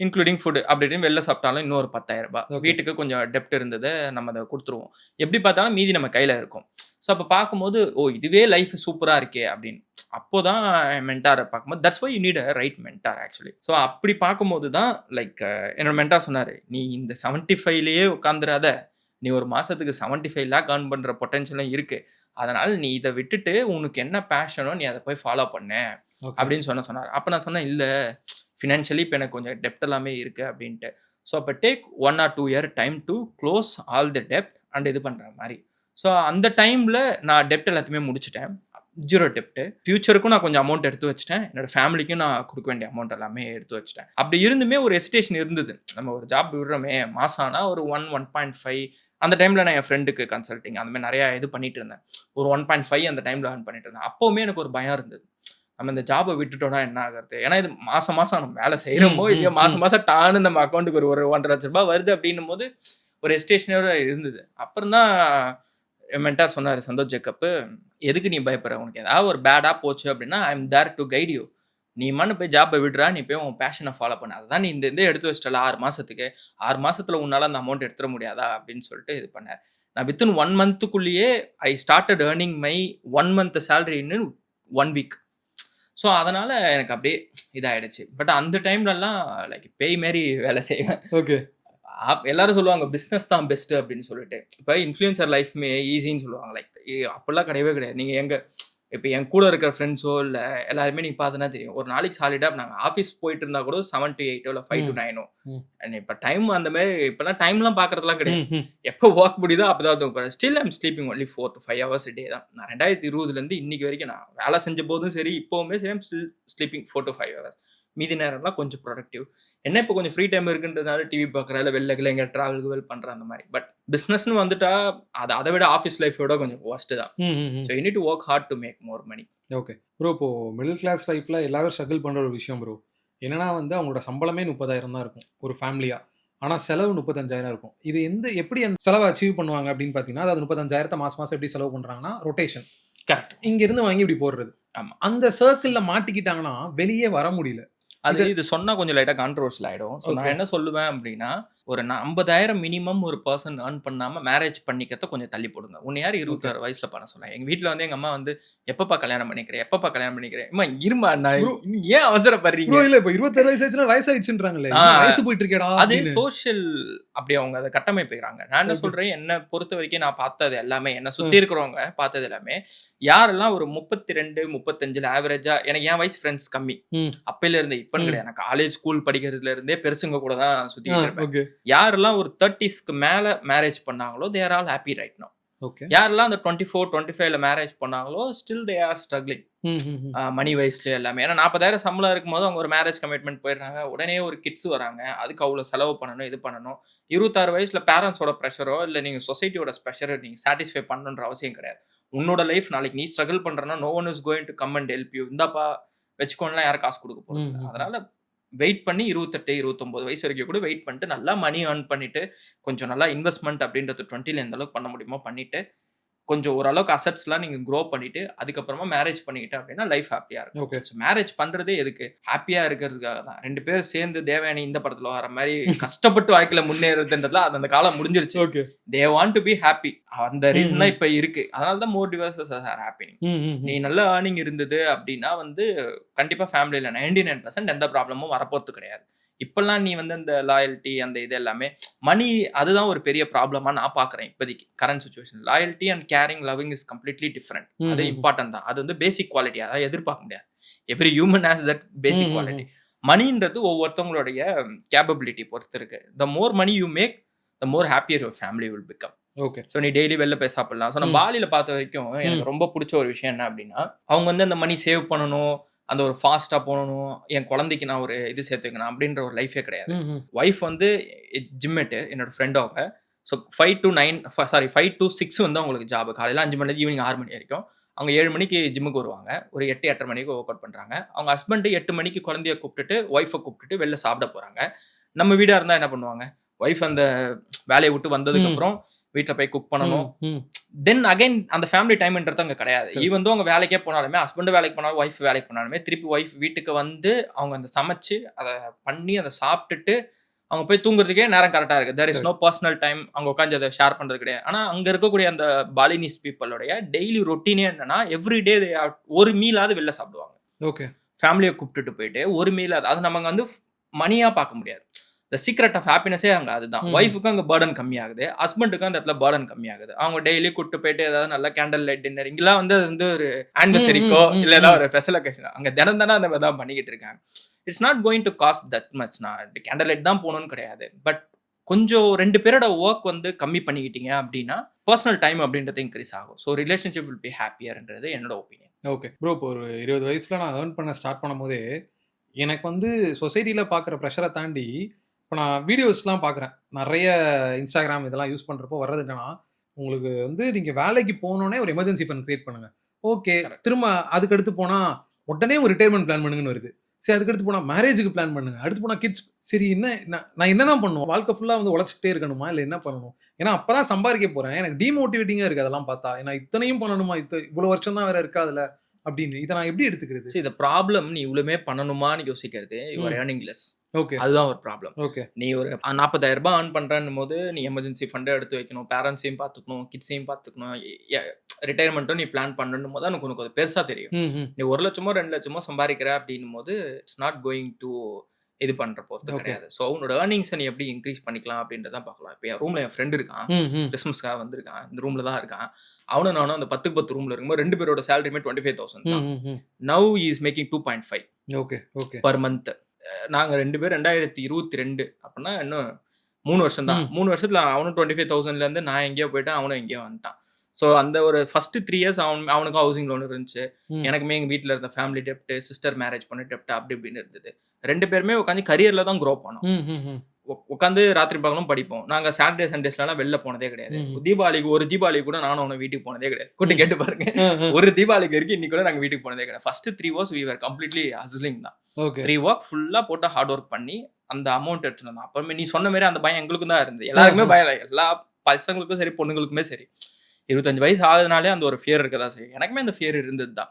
இன்க்ளூடிங் ஃபுட். அப்படின்னு வெளில சாப்பிட்டாலும் இன்னொரு 10,000 ரூபாய். வீட்டுக்கு கொஞ்சம் டெப்ட் இருந்தது, நம்ம அதை கொடுத்துருவோம். எப்படி பார்த்தாலும் மீதி நம்ம கையில் இருக்கும். ஸோ அப்போ பார்க்கும்போது இதுவே லைஃப் சூப்பராக இருக்கே அப்படின்னு. அப்போதான் மென்டாரை பார்க்கும்போது that's why you need a right mentor actually. So அப்படி பார்க்கும்போது தான் லைக் என்னோட மென்டார் சொன்னார், நீ இந்த 75லேயே உட்காந்துராத, நீ ஒரு மாதத்துக்கு 75 lakh earn பண்ணுற பொட்டன்ஷியலும் இருக்குது. அதனால் நீ இதை விட்டுட்டு உனக்கு என்ன பேஷனோ நீ அதை போய் ஃபாலோ பண்ண அப்படின்னு சொன்னார். அப்போ நான் சொன்னேன், இல்லை ஃபினான்ஷியலி இப்போ எனக்கு கொஞ்சம் டெப்ட் எல்லாமே இருக்குது அப்படின்ட்டு. ஸோ அப்போ take 1 or 2 year time to close all the dept and இது பண்ணுற மாதிரி. ஸோ அந்த டைமில் நான் டெப்ட் எல்லாத்தையுமே முடிச்சிட்டேன். 0 டெப்ட். ஃபியூச்சருக்கும் நான் கொஞ்சம் அமௌண்ட் எடுத்து வச்சிட்டேன். என்னோட ஃபேமிலிக்கும் நான் கொடுக்க வேண்டிய அமௌண்ட் எல்லாமே எடுத்து வச்சிட்டேன். அப்படி இருந்துமே ஒரு ஹெசிடேஷன் இருந்தது. நம்ம ஒரு ஜாப் விடுறோமே, மாசம் ஆனால் ஒரு 1.5 அந்த டைமில் நான் என் ஃப்ரெண்டுக்கு கன்சல்ட்டிங் அந்த மாதிரி நிறையா இது பண்ணிட்டு இருந்தேன். ஒரு 1.5 அந்த டைமில் earn பண்ணிட்டு இருந்தேன். அப்போவுமே எனக்கு ஒரு பயம் இருந்தது. நம்ம இந்த ஜாபை விட்டுட்டோம்னா என்ன ஆகிறது? ஏன்னா இது மாசம் நம்ம வேலை செய்கிறோமோ இல்லையோ மாசம் டான்னு நம்ம அக்கௌண்ட்டுக்கு ஒரு 1.5 லட்ச ரூபாய் வருது அப்படின்னும் போது ஒரு ஹெசிடேஷனோட இருந்தது. அப்புறம் தான் என் மென்டார் சொன்னார், சந்தோஷ் ஜேக்கப், எதுக்கு நீ பயப்படுற? உனக்கு ஏதாவது ஒரு பேடாக போச்சு அப்படின்னா I am there to guide you. நீ மண்ணு போய் ஜாப்பை விடுறா, நீ போய் உன் பேஷனை ஃபாலோ பண்ண. அதுதான் நீ இந்த எடுத்து வச்சிட்டல 6 மாதத்துக்கு, 6 மாதத்தில் உன்னால் அந்த அமௌண்ட் எடுத்துட முடியாதா அப்படின்னு சொல்லிட்டு இது பண்ணேன். நான் வித்தின் 1 மந்த்துக்குள்ளேயே I started earning my 1 month salary in 1 week. So அதனால் எனக்கு அப்படியே இதாகிடுச்சு. பட் அந்த டைம்லலாம் லைக் பேய் மாரி வேலை செய்வேன். ஓகே. எல்லாரும் சொல்லுவாங்க பிஸ்னஸ் தான் பெஸ்ட் அப்படின்னு சொல்லிட்டு. இப்போ இன்ஃப்ளூயன்சர் லைஃப்மே ஈஸின்னு சொல்லுவாங்க. லைக் அப்படிலாம் கிடையவே கிடையாது. நீங்கள் இப்போ என் கூட இருக்கிற ஃப்ரெண்ட்ஸோ இல்லை எல்லாருமே நீங்கள் பார்த்தோன்னா தெரியும். ஒரு நாளைக்கு சாலிடாக நாங்கள் ஆஃபீஸ் போயிட்டு இருந்தால் கூட 7 to 8 இல்லை 5 to 9. அண்ட் இப்போ டைம் அந்த மாதிரி இப்போலாம் டைம்லாம் பார்க்கறதுலாம் கிடையாது. எப்போ ஒர்க் முடியுதோ அப்போ தான் தூங்குறேன். Still I'm sleeping only 4 to 5 hours டே தான். நான் 2020 இன்னைக்கு வரைக்கும் நான் வேலை செஞ்ச போதும் சரி, இப்போவுமே சரி, I'm still sleeping 4 to 5 hours. மீதி நேரம்லாம் கொஞ்சம் ப்ரொடக்டிவ். என்ன இப்போ கொஞ்சம் ஃப்ரீ டைம் இருக்குன்றதுனால டிவி பார்க்குறேன், இல்லை வெளில எங்கே ட்ராவல் பண்ணுறேன் அந்த மாதிரி. பட் பிஸ்னஸ்னு வந்துட்டா அதை விட ஆஃபீஸ் லைஃபோட கொஞ்சம் ஒஸ்ட்டு தான். So you need to work hard to make more money. Okay bro. இப்போ மிடில் கிளாஸ் லைஃப்பில் எல்லாரும் ஸ்ட்ரகிள் பண்ணுற ஒரு விஷயம் ப்ரோ என்னன்னா அவங்களோட சம்பளமே 30,000 தான் இருக்கும் ஒரு ஃபேமிலியாக. ஆனால் செலவு 35,000 இருக்கும். இது எப்படி அந்த செலவை அச்சீவ் பண்ணுவாங்க அப்படின்னு பார்த்தீங்கன்னா, அது 35,000 மாதம் எப்படி செலவு பண்ணுறாங்கன்னா ரொட்டேஷன். கரெக்ட். இங்கேருந்து வாங்கி இப்படி போடுறது. ஆமாம். அந்த சர்க்கிளில் மாட்டிக்கிட்டாங்கன்னா வெளியே வர முடியல. இது சொன்னா கொஞ்சம் லைட்டா கான்ட்ரோவர்ஷியல் ஆயிடும். ஸோ நான் என்ன சொல்லுவேன் அப்படின்னா, ஒரு 50,000 மினிமம் ஒரு பர்சன் ஏர்ன் பண்ணாம மேரேஜ் பண்ணிக்கிறத கொஞ்சம் தள்ளி போடுங்க. உன்னை யார் 26 வயசுல பண்ண சொன்னா? எங்க வீட்டுல எங்க அம்மா எப்பப்பா கல்யாணம் பண்ணிக்கிறேன் அம்மா இருமா, நான் ஏன் அவசரப்படுறீங்க? இல்ல இப்போ 26 வயசு ஆச்சுன்னா வயசாயிடுச்சுன்றாங்களே, வயசு போயிட்டு இருக்கேடா. அது சோஷியல் அப்படி அவங்க அதை கட்டமைப்புறாங்க. நான் என்ன சொல்றேன், என்ன பொறுத்த வரைக்கும் நான் பார்த்தது எல்லாமே, என்ன சுத்தி இருக்கிறவங்க பார்த்தது எல்லாமே, யாரெல்லாம் ஒரு 32, 35 ஆவரேஜா, எனக்கு என் வயசு ஃப்ரெண்ட்ஸ் கம்மி அப்பையில இருந்து இப்பன்னு கிடையாது. நான் காலேஜ் ஸ்கூல் படிக்கிறதுல இருந்தே பெருசுங்க கூட தான் சுத்திட்டு இருப்பேன். யாரெல்லாம் ஒரு 30ஸ்க்கு மேல மேரேஜ் பண்ணாங்களோ they are all happy right now. யாரெல்லாம் அந்த 24, 25ல மேரேஜ் பண்ணாங்களோ still they are struggling மணி வைஸ்ல எல்லாமே. ஏன்னா 40,000 சம்பளம் இருக்கும்போது அவங்க ஒரு மேரேஜ் கமிட்மெண்ட் போயிடுறாங்க. உடனே ஒரு கிட்ஸ் வராங்க, அதுக்கு அவ்வளவு செலவு பண்ணணும், இது பண்ணணும். 26 வயசுல பேரண்ட்ஸோட ப்ரெஷரோ இல்லை நீங்க சொசைட்டியோட ப்ரெஷரை நீங்க சாட்டிஸ்ஃபை பண்ணணுன்ற அவசியம் கிடையாது. உன்னோட லைஃப் நாளைக்கு நீ struggle பண்றனா no one is going to come and help you. இந்தாப்பா வச்சுக்கோன்னா யாரும் காசு கொடுக்க போறது. அதனால வெயிட் பண்ணி 28, 29 வயசு வரைக்கும் கூட வெயிட் பண்ணிட்டு நல்லா மணி ஏர்ன் பண்ணிட்டு கொஞ்சம் நல்லா இன்வெஸ்ட்மெண்ட் அப்படின்றது 20ல எந்த அளவுக்கு பண்ண முடியுமோ பண்ணிட்டு கொஞ்சம் ஓரளவுக்கு அசட்ஸ்லாம் நீங்க க்ரோ பண்ணிட்டு அதுக்கப்புறமா மேரேஜ் பண்ணிக்கிட்டு அப்படின்னா லைஃப் ஹாப்பியா இருக்கும். மேரேஜ் பண்றதே எதுக்கு? ஹாப்பியா இருக்கிறதுக்காக தான். 2 பேரும் சேர்ந்து தேவயானி இந்த படத்துல வர மாதிரி கஷ்டப்பட்டு வாழ்க்கையில முன்னேறதுன்றதுல அந்த காலம் முடிஞ்சிருச்சு. They want to be happy. அந்த ரீசன் தான் இப்ப இருக்கு. அதனாலதான் மோர் டிவோர்சஸ் ஆர் ஹேப்பனிங். நீ நல்ல ஏர்னிங் இருந்தது அப்படின்னா கண்டிப்பா ஃபேமிலியில 99% எந்த ப்ராப்ளமும் வரப்போறது கிடையாது. இப்பெல்லாம் நீ அந்த லாயல்ட்டி அந்த இது எல்லாமே மணி அதுதான் ஒரு பெரிய ப்ராப்ளமா நான் பாக்குறேன் இப்போதைக்கு current situation. Loyalty and caring loving is completely different. அது இம்பார்ட்டன்ட் தான். அது பேசிக் குவாலிட்டி, அதாவது எதிர்பார்க்க முடியாது. Every human has that basic quality. மணின்றது ஒவ்வொருத்தவங்களுடைய கேப்பபிலிட்டி பொறுத்து இருக்கு. The more money you make the more happier your family will become. Okay. So நீ டெய்லி வெளில போய் சாப்பிடலாம். ஸோ நான் பாலியில் பார்த்த வரைக்கும் எனக்கு ரொம்ப பிடிச்ச ஒரு விஷயம் என்ன அப்படின்னா, அவங்க அந்த மணி சேவ் பண்ணணும், அந்த ஒரு ஃபாஸ்ட்டாக போகணும், என் குழந்தைக்கு நான் ஒரு இது சேர்த்துக்கணும் அப்படின்ற ஒரு லைஃபே கிடையாது. ஒய்ஃப் ஜிம்மேட்டு என்னோட ஃப்ரெண்ட் அவங்க. ஸோ 5 to 6 அவங்களுக்கு ஜாப். காலையில் 5 மணிலேருந்து ஈவினிங் 6 மணி வரைக்கும். அவங்க 7 மணிக்கு ஜிம்முக்கு வருவாங்க. ஒரு 8, 8:30 மணிக்கு ஒர்க் அவுட் பண்ணுறாங்க. அவங்க ஹஸ்பண்டு 8 மணிக்கு குழந்தைய கூப்பிட்டுட்டு ஒய்ஃபை கூப்பிட்டுட்டு வெளில சாப்பிட போகிறாங்க. நம்ம வீடாக இருந்தால் என்ன பண்ணுவாங்க? ஒய்ஃப் அந்த வேலையை விட்டு வந்ததுக்கப்புறம் வீட்டில் போய் குக் பண்ணணும். தென் அகைன் அந்த ஃபேமிலி டைம்ன்றது அங்கே கிடையாது. ஈவன் அவங்க வேலைக்கே போனாலுமே, ஹஸ்பண்ட் வேலைக்கு போனாலும் ஒய்ஃப் வேலைக்கு போனாலுமே திருப்பி ஒய்ஃப் வீட்டுக்கு அவங்க அந்த சமைச்சு அதை பண்ணி அதை சாப்பிட்டுட்டு அவங்க போய் தூங்குறதுக்கே நேரம் கரெக்டாக இருக்குது. There is no personal time. அவங்க உட்காந்து அதை ஷேர் பண்ணுறது கிடையாது. ஆனால் அங்கே இருக்கக்கூடிய அந்த பாலினீஸ் பீப்புளோடைய டெய்லி ரொட்டீனே என்னன்னா, எவ்ரிடே ஒரு மீலாவது வெளில சாப்பிடுவாங்க. ஓகே. ஃபேமிலியை கூப்பிட்டுட்டு போயிட்டு ஒரு மீலாவது, அது நம்ம மணியாக பார்க்க முடியாது. த சீக்ரெட் ஆஃப் ஹாப்பினஸே அங்கே அதுதான். ஒய்ஃபுக்கு அங்கே பேர்டன் கம்மியாகுது, ஹஸ்பண்டுக்கு அந்த இடத்துல பேர்டன் கம்மியாகுது. அவங்க டெய்லி கூப்பிட்டு போயிட்டு ஏதாவது நல்லா கேண்டல் லைட் டின்னர் இங்கெல்லாம் அது ஒரு ஆனிவர்சரிக்கோ இல்லை ஏதாவது ஒரு ஸ்பெஷல் அக்கேஷன் அங்கே தினம் தானே அந்த மாதிரி தான் பண்ணிக்கிட்டு இருக்காங்க. It's not going to cost that much. நான் கேண்டல் லைட் தான் போகணும்னு கிடையாது. பட் கொஞ்சம் 2 பேரோட ஒர்க் வந்து கம்மி பண்ணிக்கிட்டீங்க அப்படின்னா பர்சனல் டைம் அப்படின்றது இன்க்ரீஸ் ஆகும். ஸோ ரிலேஷன்ஷிப் வில் பி ஹாப்பியர்ன்றது என்னோட ஒப்பீனியன். Okay bro. இப்போ ஒரு 20 வயசுல நான் ஏர்ன் பண்ண ஸ்டார்ட் பண்ணும்போதே எனக்கு வந்து சொசைட்டில பார்க்குற ப்ரெஷரை தாண்டி இப்போ நான் வீடியோஸ்லாம் பார்க்குறேன். நிறைய இன்ஸ்டாகிராம் இதெல்லாம் யூஸ் பண்ணுறப்போ வர்றது என்னன்னா, உங்களுக்கு வந்து நீங்க வேலைக்கு போனோனே ஒரு எமர்ஜென்சி ஃபண்ட் கிரியேட் பண்ணுங்க. ஓகே. Correct. திரும்ப அதுக்கடுத்து போனா உடனே ஒரு ரிட்டயர்மென்ட் பிளான் பண்ணுங்கன்னு வருது. சரி, அதுக்கடுத்து போனா மேரேஜுக்கு பிளான் பண்ணுங்க. அடுத்து போனா கிட்ஸ். சரி, என்ன நான் என்னதான் பண்ணணும்? வாழ்க்கை ஃபுல்லா வந்து உழைச்சிக்கிட்டே இருக்கணுமா? இல்ல என்ன பண்ணணும்? ஏன்னா அப்பதான் சம்பாதிக்க போறேன். எனக்கு டிமோட்டிவேட்டிங்கா இருக்கு அதெல்லாம் பார்த்தா. ஏன்னா இத்தனையும் பண்ணணுமா? இவ்வளவு வருஷம் தான் வேற இருக்கா அதுல அப்படின்னு. இத நான் எப்படி எடுத்துக்கிறது? இந்த ப்ராப்ளம் நீ இவ்வளவுமே பண்ணணுமான்னு யோசிக்கிறது you are earning less. Okay. அதுதான் ஒரு ப்ராப்ளம். ஓகே. நீ ஒரு 40,000 ஏர்ன் பண்றேன்னும் போது நீ எமர்ஜென்சி ஃபண்டை எடுத்து வைக்கணும், பேரண்ட்ஸையும் பார்த்துக்கணும், கிட்ஸையும் பார்த்துக்கணும், ரிட்டையர்மெண்ட்டும் நீ பிளான் பண்ணணும் போது உனக்கு அது பெருசா தெரியும். நீ 1 லட்சமோ 2 லட்சமோ சம்பாதிக்கிற அப்படின்னும் போது இட்ஸ் நாட் கோயிங் டு இது பண்ற போறது ஓகே. கிடையாது. ஸோ உன்னோட ஏர்னிங்ஸை நீ எப்படி இன்க்ரீஸ் பண்ணிக்கலாம் அப்படின்றத பார்க்கலாம். இப்போ என் ரூம்ல என் ஃப்ரெண்ட் இருக்கான், கிறிஸ்மஸ்க்காக வந்திருக்கான், இந்த ரூம்ல தான் இருக்கான். அவனும் நானும் அந்த 10க்கு 10 ரூம்ல இருக்கும்போது 2 பேரோட சேலரியுமே 25,000 தான். Now he is making 2.5 okay. Okay. Per month. நாங்க 2 பேர் 2022 அப்படின்னா இன்னும் 3 வருஷம் தான். 3 வருஷத்துல அவனும் 25,000ல இருந்து நான் எங்கேயோ போயிட்டேன், அவனும் எங்கேயோ வந்துட்டான். ஸோ அந்த ஒரு ஃபர்ஸ்ட் 3 இயர்ஸ் அவனுக்கும் ஹவுசிங் லோன் இருந்துச்சு, எனக்குமே எங்கள் வீட்டில் இருந்த ஃபேமிலி டெப்ட், சிஸ்டர் மேரேஜ் பண்ண டெப்ட் அப்படி இப்படின்னு இருந்தது. 2 பேருமே உட்காந்து கரியரில் தான் க்ரோ பண்ணோம். உட்காந்து ராத்திரி பகலும் படிப்போம். நாங்கள் சாட்டர்டே சண்டேஸ்லாம் வெளில போனதே கிடையாது. ஒரு தீபாவளி கூட நானும் அவனை வீட்டுக்கு போனதே கிடையாது. கூட்டி கேட்டு பாருங்க, ஒரு தீபாவளிக்கு வரைக்கும் இன்னைக்கு கூட நாங்கள் வீட்டுக்கு போனதே கிடையாது. First 3 years we were completely hustling தான். 3 ஒர்க் ஃபுல்லாக போட்டு ஹார்ட் ஒர்க் பண்ணி அந்த அமௌண்ட் எடுத்துட்டு வந்தோம். அப்புறமே நீ சொன்ன மாதிரி அந்த பயம் எங்களுக்கும் தான் இருந்தது. எல்லாருக்குமே பயம் இல்லை, எல்லா பசங்களுக்கும் சரி பொண்ணுங்களுக்குமே சரி. 25 வயசு ஆகுதுனாலே அந்த ஒரு ஃபியர் இருக்கதா செய்யும். எனக்குமே அந்த ஃபியர் இருந்தது தான்.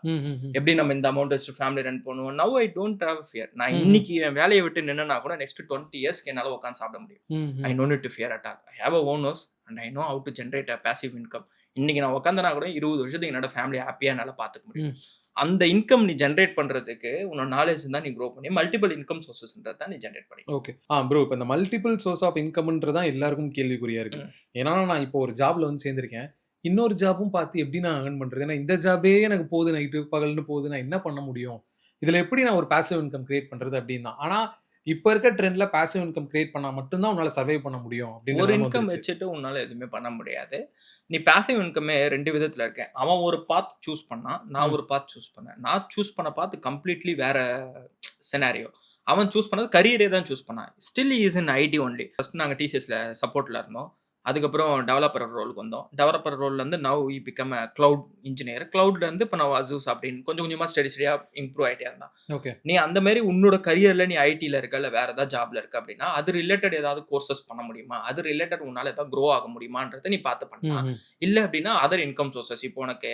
எப்படி நம்ம இந்த அமௌண்ட் வச்சு ஃபேமிலி ரன் பண்ணுவோம். Now I don't have fear. நான் இன்னைக்கு என் வேலையை விட்டு நின்னா கூட நெக்ஸ்ட் 20 இயர்ஸ்க்கு என்னால உட்காந்து சாப்பிட முடியும். I no need to fear at all. I have a own house and I know how to generate a passive income. இன்னைக்கு நான் உட்காந்தனா கூட 20 வருஷத்துக்கு என்னோட ஃபேமிலி ஹாப்பியா என்னால பாத்துக்க முடியும். அந்த இன்கம் நீ ஜென்ரேட் பண்றதுக்கு உன்னோட நாலேஜ் தான் நீ க்ரோ பண்ணி மல்டிபிள் இன்கம் சோர்சஸ்ன்றத நீ ஜென்ரேட் பண்ணி. ஓகே. ப்ரோ, இப்போ இந்த மல்டிபிள் சோர்ஸ் ஆஃப் இன்கம்ன்றதான் எல்லாருக்கும் கேள்விக்குறியா இருக்கு. ஏன்னா நான் இப்போ ஒரு ஜாப்ல வந்து சேர்ந்திருக்கேன். இன்னொரு ஜாப்பும் பார்த்து எப்படி நான் ஏர்ன் பண்றது? ஏன்னா இந்த ஜாபே எனக்கு போகுது, நைட்டு பகல்னு போகுது, நான் என்ன பண்ண முடியும்? இதுல எப்படி நான் ஒரு பாசிவ் இன்கம் கிரியேட் பண்றது அப்படின்னு தான். ஆனா இப்ப இருக்க ட்ரெண்ட்ல பாசிவ் இன்கம் கிரியேட் பண்ணா மட்டும் தான் உன்னால சர்வை பண்ண முடியும் அப்படின்னு ஒரு இன்கம் வச்சுட்டு உன்னால எதுவுமே பண்ண முடியாது. நீ பாசிவ் இன்கமே 2 விதத்துல இருக்கேன். அவன் ஒரு பாத் சூஸ் பண்ணான், நான் ஒரு பாத் சூஸ் பண்ணேன். நான் சூஸ் பண்ண பாத் கம்ப்ளீட்லி வேற சினாரியோ. அவன் சூஸ் பண்ணது கரியரே தான் சூஸ் பண்ணான். Still is in IT only. First நாங்க டிசிஎஸ்ல சப்போர்ட்ல இருந்தோம். அதுக்கப்புறம் டெவலப்பர் ரோலுக்கு வந்தோம். டெவலப்பர் ரோல்ல இருந்து now we become a cloud engineer. கிளவுட்ல இருந்து இப்போ நான் அசூஸ் அப்படின்னு கொஞ்சம் கொஞ்சமா ஸ்டடியா இம்ப்ரூவ் ஆயிட்டே இருந்தான். ஓகே. நீ அந்த மாதிரி உன்னோட கரியர்ல நீ ஐடில இருக்க இல்ல வேற ஏதாவது ஜாப்ல இருக்க அப்படின்னா அது ரிலேட்டட் ஏதாவது கோர்சஸ் பண்ண முடியுமா, அது ரிலேட்டட் உன்னால ஏதாவது க்ரோ ஆக முடியுமான்றதை நீ பார்த்து பண்ணலாம். இல்ல அப்படின்னா அதர் இன்கம் சோர்சஸ். இப்போ உனக்கு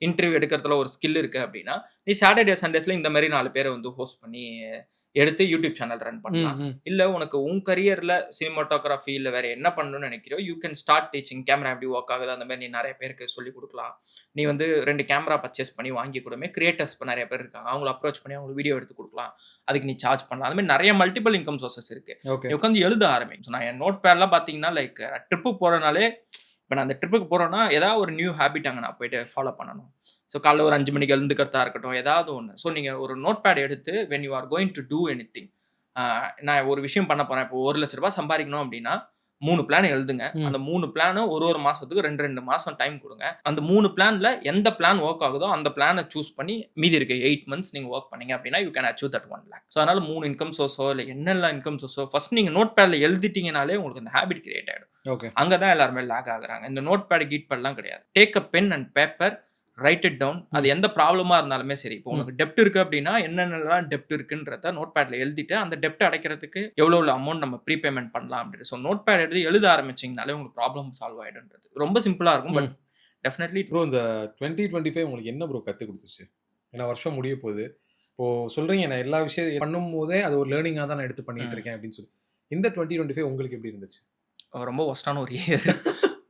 இன்டர்வியூ எடுக்கிறதுல ஒரு ஸ்கில் இருக்கு அப்படின்னா நீ சாட்டர்டே சண்டேஸ்ல இந்த மாதிரி 4 பேரை வந்து ஹோஸ்ட் பண்ணி எடுத்து யூடியூப் சேனல் ரன் பண்ணலாம். இல்ல உனக்கு உன் கரியர்ல சினிமாட்டோகிராஃபி இல்ல வேற என்ன பண்ணணும்னு நினைக்கிறோ you can start teaching. Camera எப்படி ஒர்க் ஆகுது அந்த மாதிரி நீ நிறைய பேருக்கு சொல்லி கொடுக்கலாம். நீ வந்து 2 கேமரா பர்ச்சேஸ் பண்ணி வாங்கி கொடுமே. கிரியேட்டர்ஸ் நிறைய பேர் இருக்காங்க, அவங்களை அப்ரோச் பண்ணி அவங்க வீடியோ எடுத்து கொடுக்கலாம். அதுக்கு நீ சார்ஜ் பண்ணலாம். அந்த மாதிரி நிறைய மல்டிபிள் இன்கம் சோர்சஸ் இருக்கு. நீ உட்காந்து எழுத ஆரம்பிச்சு. நான் என் நோட் பேட்லாம் பாத்தீங்கன்னா லைக் ட்ரிப்பு போறனாலே இப்போ நான் அந்த ட்ரிப்புக்கு போறேன்னா ஏதாவது ஒரு நியூ ஹேபிட் அங்கே நான் போயிட்டு ஃபாலோ பண்ணணும். ஸோ காலைல ஒரு 5 மணிக்கு எழுந்துக்கிறதா இருக்கட்டும், ஏதாவது ஒன்று. ஸோ நீங்கள் ஒரு நோட் பேட் எடுத்து when you are going to two anything, நான் ஒரு விஷயம் பண்ண போறேன். இப்போ 1 லட்ச ரூபாய் சம்பாதிக்கணும் அப்படின்னா 3 பிளான் எழுதுங்க. அந்த 3 பிளானும் ஒரு மாசத்துக்கு 2 மாசம் டைம் கொடுங்க. அந்த 3 பிளான்ல எந்த பிளான் ஒர்க் ஆகுதோ அந்த பிளானை சூஸ் பண்ணி மீதி இருக்க 8 மந்த்ஸ் நீங்க ஒர்க் பண்ணீங்க அப்படின்னா you can achieve that 1 lakh. So அதனால 3 இன்கம் சோர்ஸோ இல்லை என்னெல்லாம் இன்கம் சோர்ஸோ ஃபர்ஸ்ட் நீங்க நோட் பேட்ல எழுதிட்டீங்கனாலே உங்களுக்கு அந்த ஹேபிட் கிரியேட் ஆயிடும். அங்கதான் எல்லாருமே லேக் ஆகுறாங்க. இந்த நோட் பேட் கீட் பேட்லாம் கிடையாது. Take a pen and paper, write it down. அது எந்த ப்ராப்ளமா இருந்தாலுமே சரி. இப்போ உனக்கு டெப்ட் இருக்கு அப்படின்னா என்னென்னலாம் டெப்ட் இருக்குன்றத நோட் பேட்ல எழுதிட்டு அந்த டெப்ட் அடைக்கிறதுக்கு எவ்வளவு அமௌண்ட் நம்ம ப்ரீபேமெண்ட் பண்ணலாம் அப்படின்னு. ஸோ நோட் பேட் எடுத்து எழுத ஆரம்பிச்சிங்கனாலே உங்களுக்கு ப்ராப்ளம் சால்வ் ஆயிடுன்றது ரொம்ப சிம்பிளா இருக்கும். பட் டெஃபினெட்லி ப்ரோ இந்த 2025 உங்களுக்கு என்ன ப்ரோ கற்றுக் கொடுத்துச்சு? ஏன்னா வருஷம் முடிய போகுது. இப்போ சொல்றீங்க நான் எல்லா விஷயம் பண்ணும் போதே அது ஒரு லேர்னிங்காக தான் நான் எடுத்து பண்ணிட்டு இருக்கேன் அப்படின்னு சொல்லி. இந்த 2025 உங்களுக்கு எப்படி இருந்துச்சு? ரொம்ப ஒஸ்டான ஒரு இயர்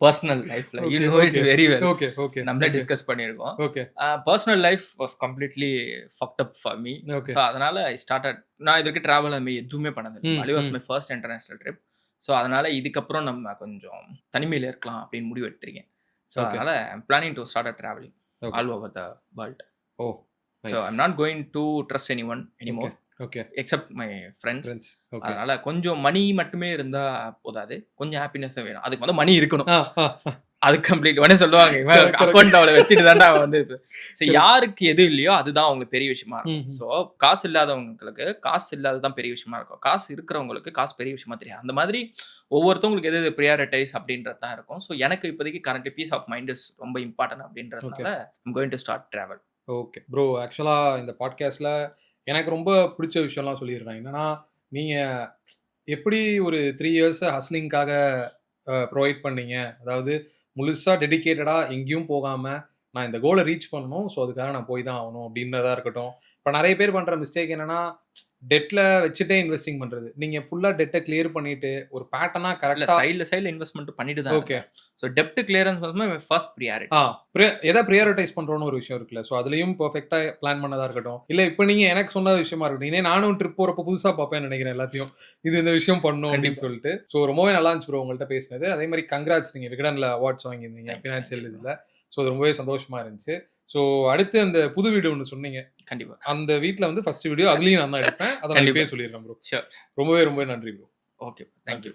பர்சனல் லைஃப்ல. You know it very well. Okay okay. நம்மளே டிஸ்கஸ் பண்ணியிருக்கோம். Okay. Personal life was completely fucked up for me. So அதனால ஐ ஸ்டார்டட். நான் இதுக்கு ட்ராவல் எதுவுமே பண்ணதில்லை. Bali was my first international trip. So அதனால இதுக்கப்புறம் நம்ம கொஞ்சம் தனிமையில் இருக்கலாம் அப்படின்னு முடிவு எடுத்திருக்கேன். ஸோ அதனால I'm planning to start travelling all over the world. Oh. So I'm not going to trust anyone anymore. Okay. Except my friends. Friends. Okay. அதனால கொஞ்சம் மணி மட்டுமே இருந்தா போதாது. கொஞ்சம் ஹாப்பினஸும் வேணும். அதுக்கு வந்து மணி இருக்கணும். ஆ, ஆ, ஆ. அது கம்ப்ளீட் உடனே சொல்லுவாங்க, இவன் Correct, correct. அக்கவுண்ட் அவளை வச்சுட்டு தான்டா வந்து Correct. யாருக்கு எது இல்லையோ அதுதான் அவங்களுக்கு பெரிய விஷயமா இருக்கும். ம்ஹ்ம். ஸோ காசு இல்லாதவங்களுக்கு காசு இல்லாததான் பெரிய விஷயமா இருக்கும். காசு இருக்கிறவங்களுக்கு காசு பெரிய விஷயமா தெரியாது. அந்த மாதிரி ஒவ்வொருத்தவங்களுக்கு எது எது ப்ரியாரிட்டைஸ் அப்படின்றது தான் இருக்கும். ஸோ எனக்கு இப்போதைக்கு currently peace of mind is ரொம்ப இம்பார்ட்டன்ட் அப்படின்றதுனால I'm going to start travel. Okay. Bro actually இந்த பாட்காஸ்ட்ல எனக்கு ரொம்ப பிடிச்ச விஷயம்லாம் சொல்லியிருந்தேன். என்னன்னா, நீங்க எப்படி ஒரு 3 இயர்ஸ் ஹஸ்லிங்காக ப்ரொவைட் பண்ணீங்க. அதாவது முழுசா டெடிகேட்டடா எங்கேயும் போகாம, நான் இந்த கோல ரீச் பண்ணணும். ஸோ அதுக்காக நான் போய் தான் ஆகணும் அப்படின்றதா இருக்கட்டும். இப்ப நெறைய பேர் பண்ற மிஸ்டேக் என்னன்னா, டெட்ல வச்சுட்டே இன்வெஸ்டிங் பண்றது. நீங்க ஃபுல்லா டெட்ட கிளியர் பண்ணிட்டு ஒரு பேட்டர்னா இல்ல கரெக்ட்டா சைடுல இன்வெஸ்ட்மெண்ட் பண்ணிட்டு தான் ஓகே. இருக்கேன். ஸோ டெப்ட் கிளியரன்ஸ் வந்து ஃபர்ஸ்ட் ப்ரியாரிட்டி. எத பிரையாரிடைஸ் பண்றோம்னு ஒரு விஷயம் இருக்குல்ல. ஸோ அதுலயும் பெர்ஃபெக்ட்டா பிளான் பண்ணதா இருக்கட்டும். இல்ல இப்ப நீங்க எனக்கு சொன்ன விஷயமா இருக்கட்டும். இனி நானும் ட்ரிப் போறப்ப புதுசா பார்ப்பேன்னு நெனைக்கிறேன் எல்லாத்தையும். இந்த விஷயம் பண்ணணும் அப்படின்னு கண்டிப்பா. சொல்லிட்டு. ஸோ ரொம்பவே நல்லா இருந்துச்சு ப்ரோ உங்கள்ட்ட பேசினது. அதே மாரி கங்ராட்ஸ் நீங்க விகடன்ல அவார்ட்ஸ் வாங்கியிருந்தீங்க. Thank you, financial thank you. இதுல. ஸோ அது ரொம்பவே சந்தோஷமா இருந்துச்சு. ஸோ அடுத்து அந்த புது வீடு ஒண்ணு சொன்னீங்க. கண்டிப்பா. அந்த வீட்ல வந்து ஃபர்ஸ்ட் வீடியோ அதுலயும் நான் தான் எடுப்பேன். அத நான் கண்டிப்பா. இப்பயே சொல்லிடுறேன் ப்ரோ. ஷூர். ரொம்பவே நன்றி ப்ரோ. ஓகே. Thank you.